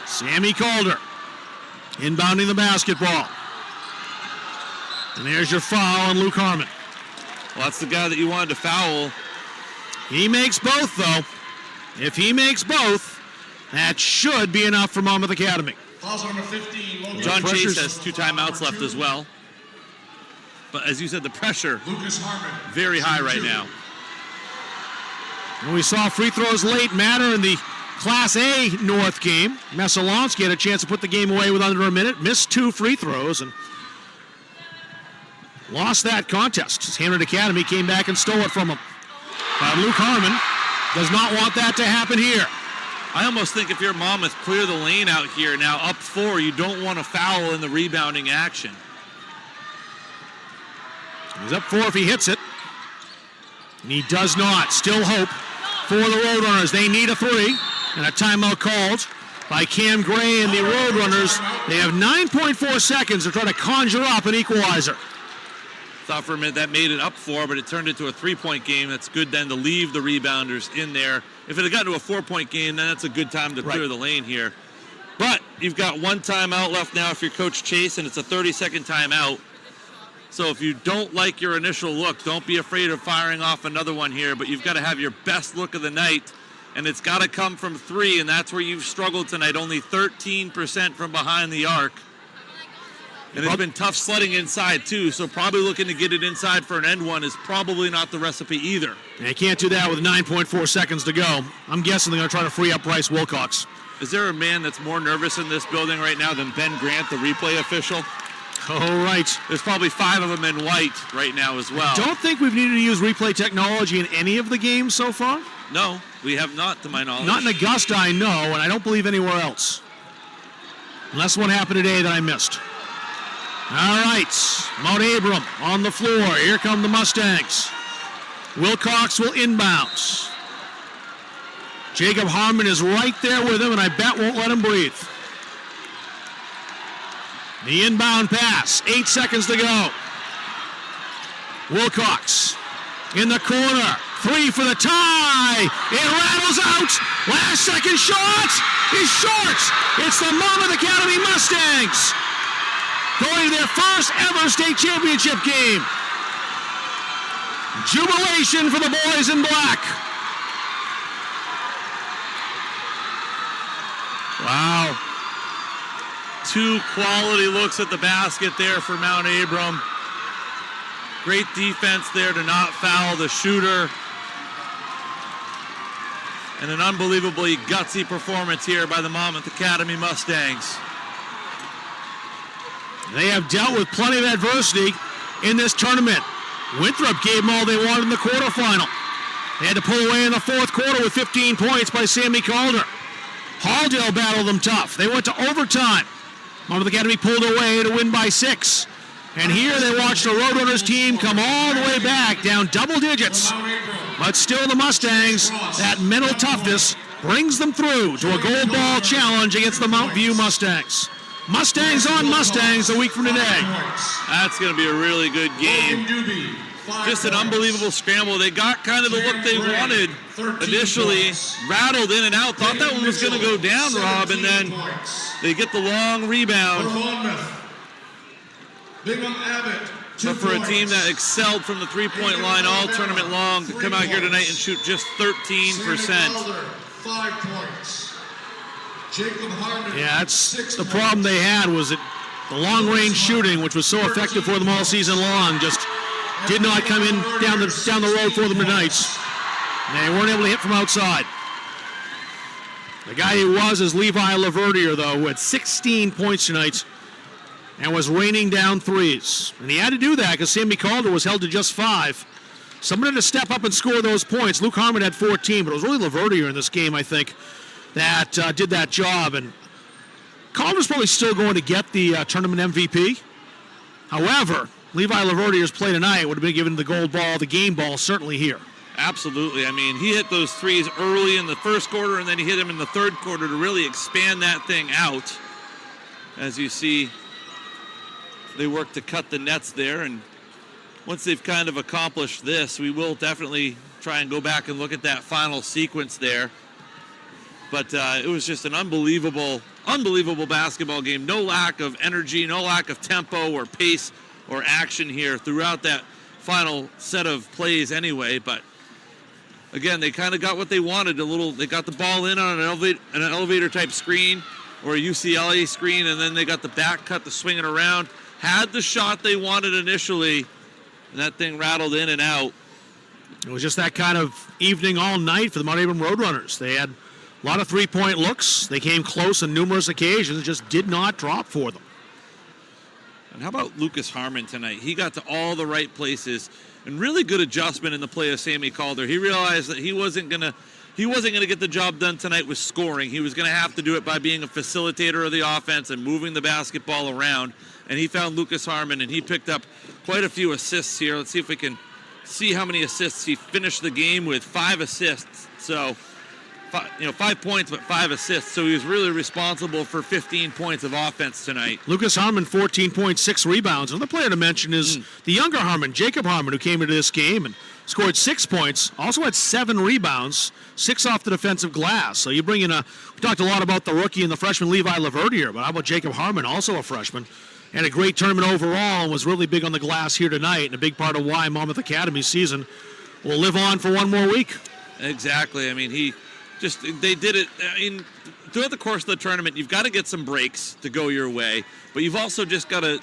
Sammy Calder inbounding the basketball. And there's your foul on Luke Harmon. Well, that's the guy that you wanted to foul. He makes both, though. If he makes both, that should be enough for Monmouth Academy. Fouls number 15, Logan. John Chase has 2 timeouts left as well. But as you said, the pressure Lucas Harmon. very high right now. And we saw free throws late matter in the Class A North game. Messalonsky had a chance to put the game away with under a minute, missed 2 free throws, and lost that contest. As Hamden Academy came back and stole it from him. But Luke Harmon does not want that to happen here. I almost think if you're Monmouth, clear the lane out here. Now up 4, you don't want to foul in the rebounding action. He's up 4 if he hits it. And he does not. Still hope for the Roadrunners. They need a 3. And a timeout called by Cam Gray and the Roadrunners. They have 9.4 seconds to try to conjure up an equalizer. Thought for a minute that made it up 4, but it turned into a 3-point game. That's good then to leave the rebounders in there. If it had gotten to a 4-point game, then that's a good time to clear the lane here. But you've got one timeout left now if you're Coach Chase, and it's a 30-second timeout. So if you don't like your initial look, don't be afraid of firing off another one here, but you've got to have your best look of the night, and it's got to come from 3, and that's where you've struggled tonight, only 13% from behind the arc. And it's been tough sledding inside, too, so probably looking to get it inside for an end one is probably not the recipe either. And you can't do that with 9.4 seconds to go. I'm guessing they're going to try to free up Bryce Wilcox. Is there a man that's more nervous in this building right now than Ben Grant, the replay official? All right. There's probably 5 of them in white right now as well. Don't think we've needed to use replay technology in any of the games so far. No, we have not, to my knowledge. Not in Augusta, I know, and I don't believe anywhere else. Unless one happened today that I missed. All right, Mount Abram on the floor. Here come the Mustangs. Wilcox will inbound. Jacob Harmon is right there with him, and I bet won't let him breathe. The inbound pass, 8 seconds to go. Wilcox in the corner, 3 for the tie. It rattles out. Last second shot is short. It's the Monmouth Academy Mustangs going to their first ever state championship game. Jubilation for the boys in black. Wow. 2 quality looks at the basket there for Mount Abram. Great defense there to not foul the shooter. And an unbelievably gutsy performance here by the Monmouth Academy Mustangs. They have dealt with plenty of adversity in this tournament. Winthrop gave them all they wanted in the quarterfinal. They had to pull away in the 4th quarter with 15 points by Sammy Calder. Halldale battled them tough. They went to overtime. Monmouth Academy pulled away to win by 6. And here they watched the Roadrunners team come all the way back, down double digits. But still the Mustangs, that mental toughness brings them through to a gold ball challenge against the Mount View Mustangs. Mustangs on Mustangs a week from today. That's going to be a really good game. Just an unbelievable scramble. They got kind of the look they wanted initially, rattled in and out. Thought that one was going to go down, Rob, and then they get the long rebound. But for a team that excelled from the 3-point line all tournament long to come out here tonight and shoot just 13%. 5 points. Jacob Harmon. Yeah, that's the problem they had, was that the long-range shooting, which was so effective for them all season long, just did not come in down the road for them tonight. They weren't able to hit from outside. The guy who was is Levi Laverdier, though, who had 16 points tonight and was raining down threes. And he had to do that because Sammy Calder was held to just 5. Someone had to step up and score those points. Luke Harmon had 14, but it was really Laverdier in this game, I think, that did that job. And Calder's probably still going to get the tournament MVP. However, Levi Laverdier's play tonight would have been given the gold ball, the game ball, certainly here. Absolutely. I mean, he hit those threes early in the first quarter, and then he hit them in the third quarter to really expand that thing out. As you see, they work to cut the nets there, and once they've kind of accomplished this, we will definitely try and go back and look at that final sequence there. But it was just an unbelievable basketball game. No lack of energy, no lack of tempo or pace or action here throughout that final set of plays anyway. But again, they kind of got what they wanted. They got the ball in on an elevator type screen or a UCLA screen, and then they got the back cut to swing it around. Had the shot they wanted initially, and that thing rattled in and out. It was just that kind of evening all night for the Mount Abram Roadrunners. They had a lot of 3-point looks. They came close on numerous occasions, just did not drop for them. And how about Lucas Harmon tonight? He got to all the right places and really good adjustment in the play of Sammy Calder. He realized that he wasn't gonna get the job done tonight with scoring. He was gonna have to do it by being a facilitator of the offense and moving the basketball around. And he found Lucas Harmon, and he picked up quite a few assists here. Let's see if we can see how many assists he finished the game with. 5 assists. So 5 points, but 5 assists. So he was really responsible for 15 points of offense tonight. Lucas Harmon, 14.6 rebounds. Another player to mention is the younger Harmon, Jacob Harmon, who came into this game and scored 6 points. Also had 7 rebounds, 6 off the defensive glass. So you bring in we talked a lot about the rookie and the freshman Levi Laverdier, but how about Jacob Harmon, also a freshman? Had a great tournament overall and was really big on the glass here tonight, and a big part of why Monmouth Academy's season will live on for one more week. Exactly. I mean, they did it. I mean, throughout the course of the tournament, you've got to get some breaks to go your way, but you've also just got to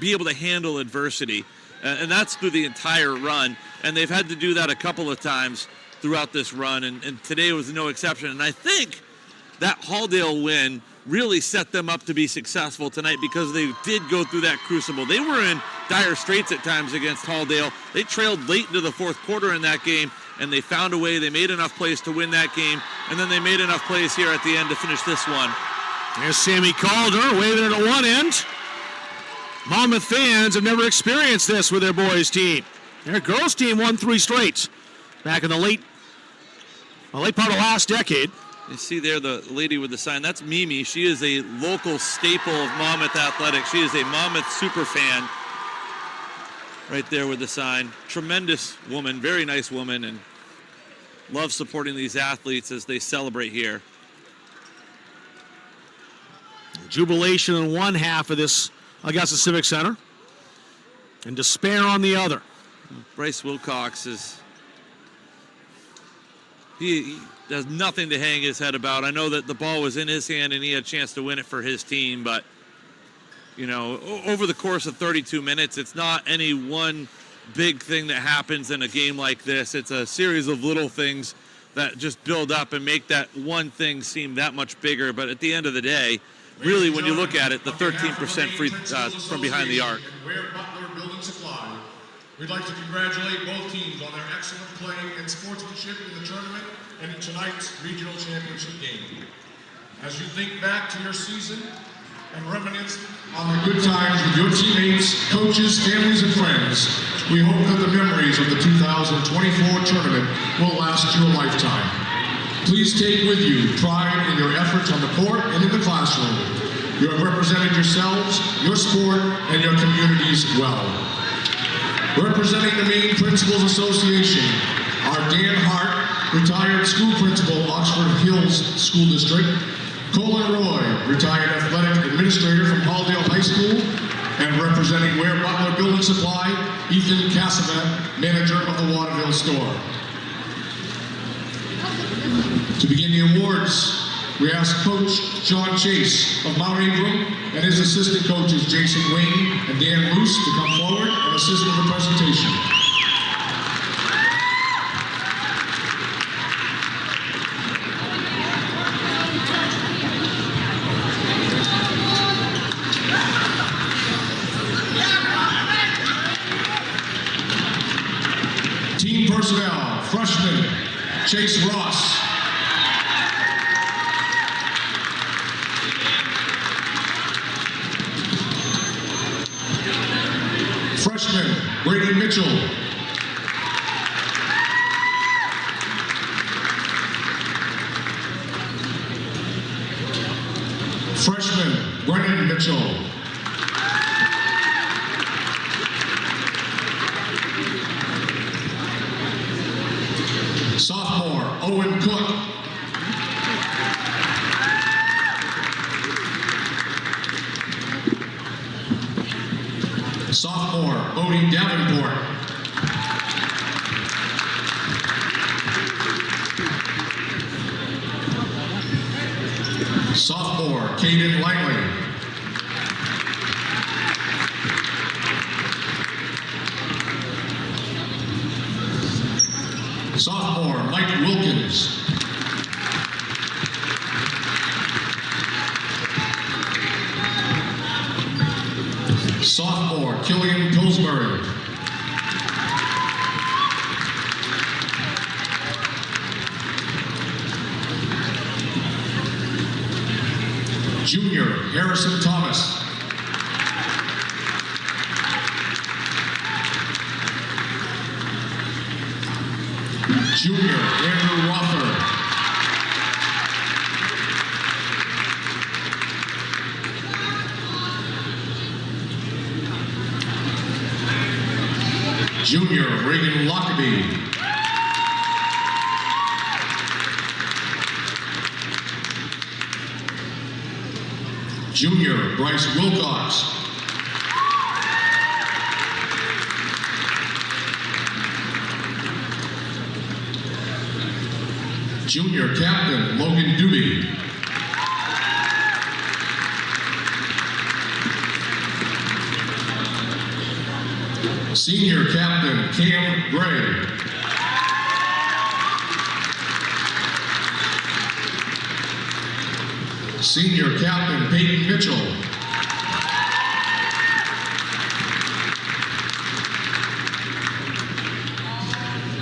be able to handle adversity, and that's through the entire run. And they've had to do that a couple of times throughout this run, and today was no exception. And I think that Halldale win really set them up to be successful tonight because they did go through that crucible. They were in dire straits at times against Halldale. They trailed late into the fourth quarter in that game, and they found a way. They made enough plays to win that game, and then they made enough plays here at the end to finish this one. There's Sammy Calder waving it at one end. Monmouth fans have never experienced this with their boys' team. Their girls' team won 3 straight back in the late part of last decade. You see there the lady with the sign. That's Mimi. She is a local staple of Monmouth Athletics. She is a Monmouth super fan. Right there with the sign. Tremendous woman, very nice woman, and loves supporting these athletes as they celebrate here. Jubilation in one half of this Augusta Civic Center, and despair on the other. Bryce Wilcox he has nothing to hang his head about. I know that the ball was in his hand and he had a chance to win it for his team, but over the course of 32 minutes, it's not any one big thing that happens in a game like this. It's a series of little things that just build up and make that one thing seem that much bigger. But at the end of the day, really, when you look at it, the 13% free from behind the arc. We'd like to congratulate both teams on their excellent play and sportsmanship in the tournament and in tonight's regional championship game. As you think back to your season and reminisce on the good times with your teammates, coaches, families, and friends, we hope that the memories of the 2024 tournament will last you a lifetime. Please take with you pride in your efforts on the court and in the classroom. You have represented yourselves, your sport, and your communities well. Representing the Maine Principals Association are Dan Hart, retired school principal, Oxford Hills School District, Colin Roy, retired athletic administrator from Halldale High School, and representing Ware Butler Building Supply, Ethan Cassavet, manager of the Waterville store. To begin the awards, we ask Coach John Chase of Mount Abram and his assistant coaches Jason Wayne and Dan Moose to come forward and assist with the presentation. Team personnel, freshman Chase Ross. Freshman, Brady Mitchell. Freshman, Brennan Mitchell. Sophomore, Owen Cook. Sophomore, Bodie Davenport. Sophomore, Caden Langley. Sophomore, Mike Wilkins. Sophomore, Killian Pillsbury. Junior, Harrison Thomas. Junior, Andrew Rother. Junior Reagan Lockaby. Junior Bryce Wilcox. Junior Captain Logan Doobie. Senior Captain Cam Gray. Senior Captain Peyton Mitchell.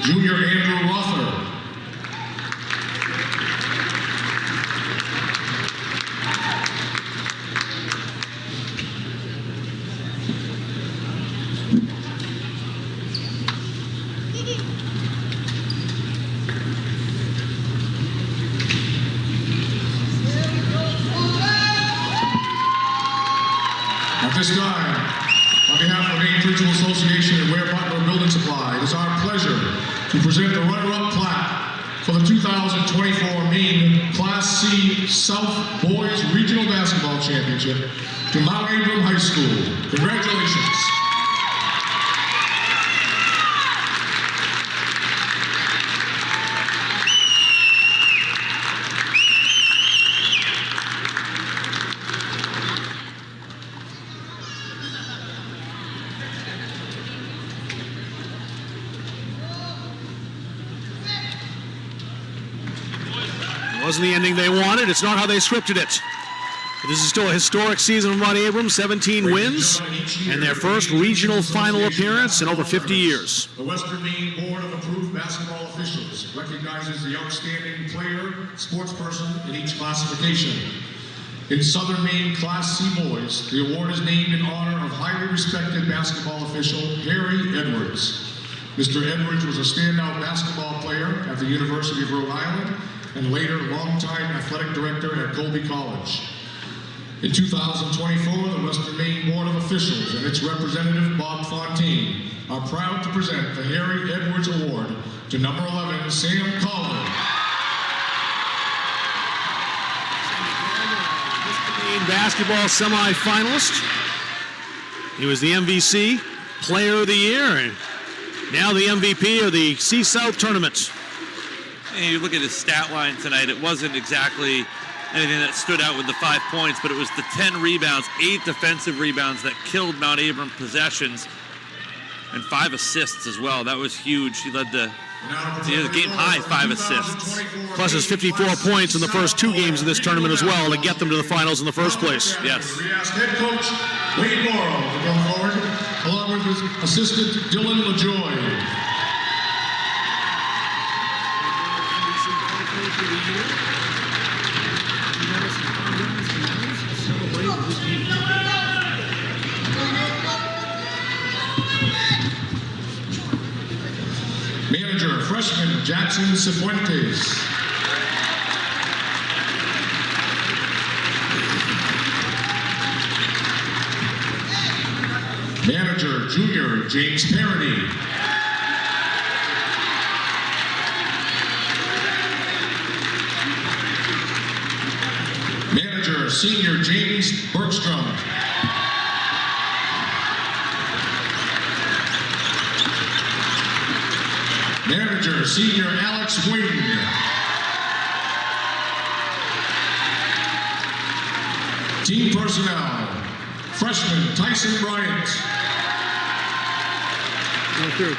Junior Andrew Rother. At this time, on behalf of the Maine Regional Association and Ware Butler Building Supply, it is our pleasure to present the runner-up plaque for the 2024 Maine Class C South Boys Regional Basketball Championship to Mount Abram High School. Congratulations. Wasn't the ending they wanted. It's not how they scripted it. But this is still a historic season for Mount Abram, 17 wins, and their first regional final appearance in over 50 years. The Western Maine Board of Approved Basketball Officials recognizes the outstanding player, sportsperson in each classification. In Southern Maine Class C Boys, the award is named in honor of highly respected basketball official Harry Edwards. Mr. Edwards was a standout basketball player at the University of Rhode Island and later longtime athletic director at Colby College. In 2024, the Western Maine Board of Officials and its representative, Bob Fontaine, are proud to present the Harry Edwards Award to number 11, Sam Collier. Maine basketball semifinalist. He was the MVC Player of the Year, and now the MVP of the C-South tournament. And you look at his stat line tonight, it wasn't exactly anything that stood out with the 5 points, but it was the 10 rebounds, 8 defensive rebounds that killed Mount Abram possessions, and 5 assists as well. That was huge. He led the game high 5 assists. Plus his 54 points in the first 2 games of this tournament as well to get them to the finals in the first place. Yes. We asked head coach Wade Morrow to come forward, along with his assistant Dylan LaJoy. Manager, freshman Jackson Cifuentes. Manager, junior James Parody. Manager, senior James Bergstrom. Manager, senior Alex Wing. Team personnel, freshman Tyson Bryant.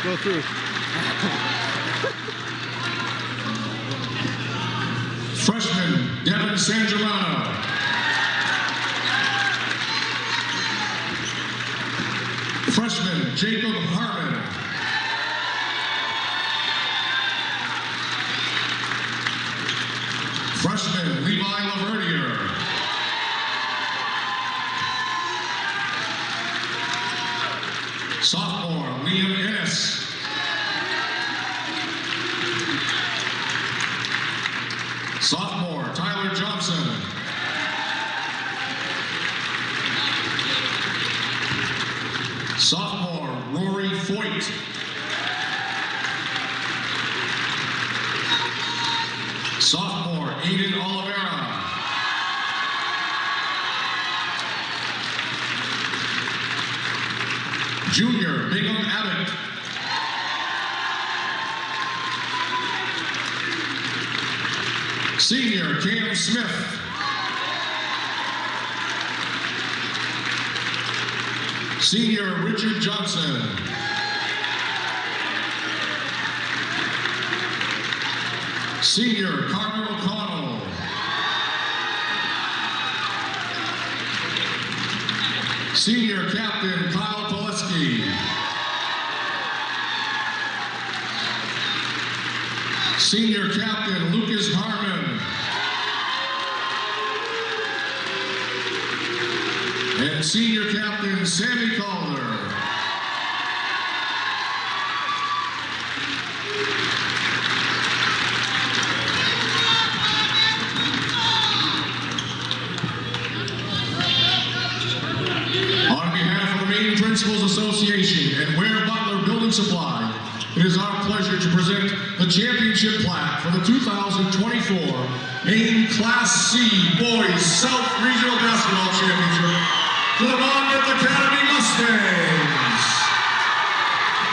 Go through. Freshman Devin San Germano. Freshman Jacob Harmon. Freshman Levi Laverdier. Sophomore Liam Ennis. Sophomore Tyler Johnson. Sophomore Rory Foyt. Aiden Oliveira. Junior, Bingham Abbott. Senior, Cam Smith. Senior, Richard Johnson. Senior, Carmen O'Connell. Senior Captain, Kyle Poleski. Senior Captain, Lucas Harmon. And Senior Captain, Sammy Calder. On behalf of the Maine Principals Association and Ware Butler Building Supply, it is our pleasure to present the championship plaque for the 2024 Maine Class C Boys South Regional Basketball Championship to the Monmouth Academy Mustangs.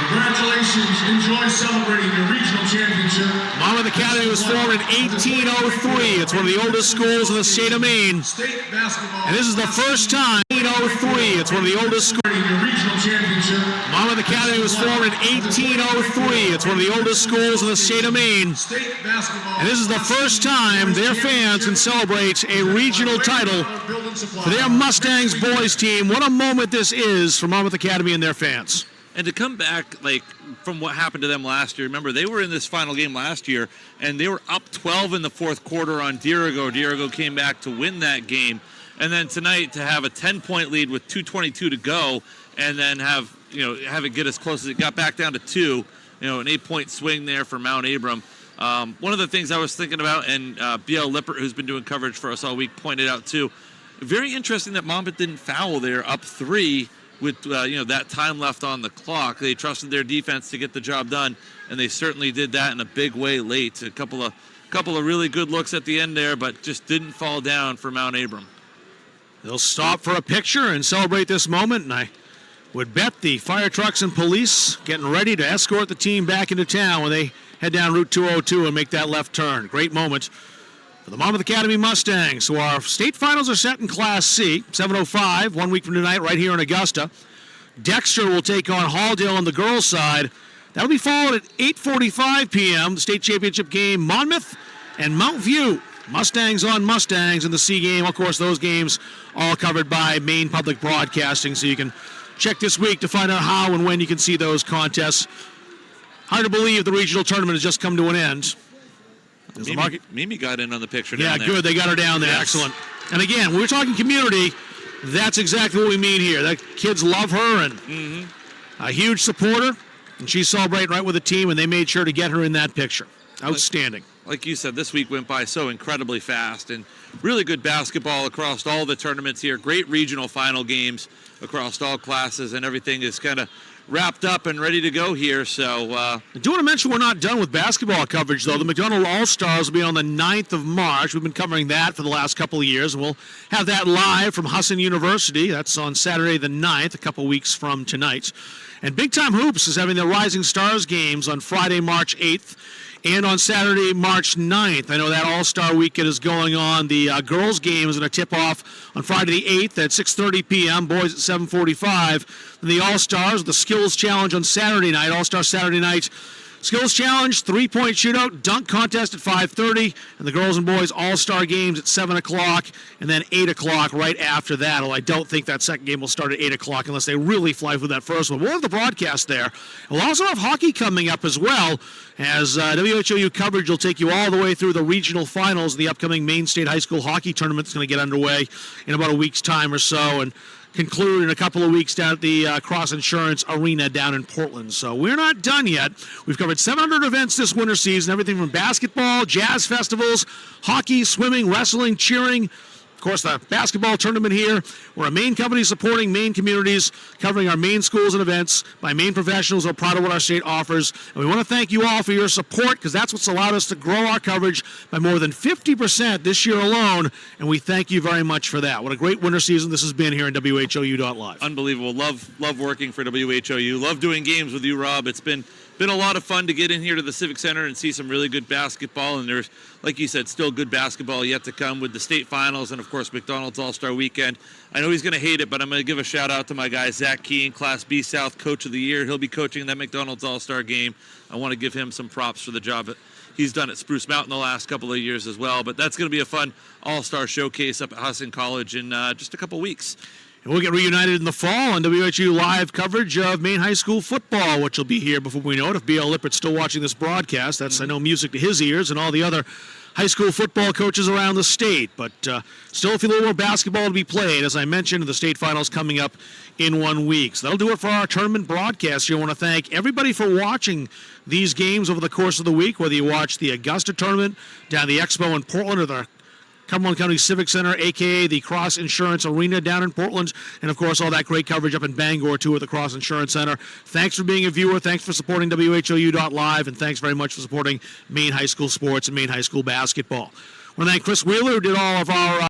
Congratulations, enjoy celebrating your regional championship. Monmouth Academy was formed in 1803. It's one of the oldest schools in the state of Maine. State basketball. And this is the first time, 1803, it's one of the oldest schools. Your regional championship. Monmouth Academy was formed in 1803. It's one of the oldest schools in the state of Maine. State basketball. And this is the first time their fans can celebrate a regional title for their Mustangs boys team. What a moment this is for Monmouth Academy and their fans. And to come back, like, from what happened to them last year, remember, they were in this final game last year, and they were up 12 in the fourth quarter on Dirigo. Dirigo came back to win that game. And then tonight to have a 10-point lead with 2:22 to go, and then have it get as close as it got back down to 2, an 8-point swing there for Mount Abram. One of the things I was thinking about, and BL Lippert, who's been doing coverage for us all week, pointed out too, very interesting that Monmouth didn't foul there up 3 with that time left on the clock. They trusted their defense to get the job done, and they certainly did that in a big way late. A couple of really good looks at the end there, but just didn't fall down for Mount Abram. They'll stop for a picture and celebrate this moment, and I would bet the fire trucks and police getting ready to escort the team back into town when they head down Route 202 and make that left turn. Great moment for the Monmouth Academy Mustangs. So our state finals are set in Class C, 7:05, 1 week from tonight, right here in Augusta. Dexter will take on Halldale on the girls' side. That'll be followed at 8:45 p.m., the state championship game, Monmouth and Mount View. Mustangs on Mustangs in the C game. Of course, those games all covered by Maine Public Broadcasting, so you can check this week to find out how and when you can see those contests. Hard to believe the regional tournament has just come to an end. Mimi got in on the picture down there. Yeah, good. They got her down there. Yes. Excellent. And again, we were talking community. That's exactly what we mean here. That kids love her and a huge supporter. And she's celebrating right with the team, and they made sure to get her in that picture. Outstanding. Like you said, this week went by so incredibly fast, and really good basketball across all the tournaments here. Great regional final games across all classes, and everything is kind of wrapped up and ready to go here. So I do want to mention we're not done with basketball coverage, though. The McDonald All-Stars will be on the 9th of March. We've been covering that for the last couple of years, and we'll have that live from Husson University. That's on Saturday the 9th, a couple weeks from tonight. And Big Time Hoops is having their Rising Stars games on Friday, March 8th. And on Saturday, March 9th, I know that All-Star Weekend is going on. The girls' game is going to tip off on Friday the 8th at 6:30 p.m., boys at 7:45. And the All-Stars, the Skills Challenge on Saturday night, All-Star Saturday night. Skills Challenge, 3-point shootout, dunk contest at 5:30, and the girls and boys All-Star games at 7 o'clock, and then 8 o'clock right after that. Although I don't think that second game will start at 8 o'clock unless they really fly through that first one. We'll have the broadcast there. We'll also have hockey coming up as well, as WHOU coverage will take you all the way through the regional finals of the upcoming Maine State High School hockey tournament that's going to get underway in about a week's time or so, and conclude in a couple of weeks down at the Cross Insurance Arena down in Portland. So we're not done yet. We've covered 700 events this winter season, everything from basketball, jazz festivals, hockey, swimming, wrestling, cheering, Of course, the basketball tournament here. We're a Maine company supporting Maine communities, covering our Maine schools and events by Maine professionals who are proud of what our state offers. And we want to thank you all for your support, because that's what's allowed us to grow our coverage by more than 50% this year alone. And we thank you very much for that. What a great winter season this has been here in WHOU.live. Unbelievable. Love working for WHOU. Love doing games with you, Rob. It's been a lot of fun to get in here to the Civic Center and see some really good basketball. And there's, like you said, still good basketball yet to come with the state finals and, of course, McDonald's All-Star Weekend. I know he's going to hate it, but I'm going to give a shout-out to my guy, Zach Keene, Class B South Coach of the Year. He'll be coaching that McDonald's All-Star game. I want to give him some props for the job that he's done at Spruce Mountain the last couple of years as well. But that's going to be a fun All-Star showcase up at Husson College in just a couple weeks. And we'll get reunited in the fall on WHU live coverage of Maine High School football, which will be here before we know it. If B.L. Lippert's still watching this broadcast, that's, I know, music to his ears and all the other high school football coaches around the state. But still a few little more basketball to be played. As I mentioned, the state finals coming up in 1 week. So that'll do it for our tournament broadcast here. I want to thank everybody for watching these games over the course of the week, whether you watch the Augusta tournament down the Expo in Portland or the Cumberland County Civic Center, a.k.a. the Cross Insurance Arena down in Portland, and, of course, all that great coverage up in Bangor, too, at the Cross Insurance Center. Thanks for being a viewer. Thanks for supporting WHOU.live, and thanks very much for supporting Maine High School sports and Maine High School basketball. I want to thank Chris Wheeler, who did all of our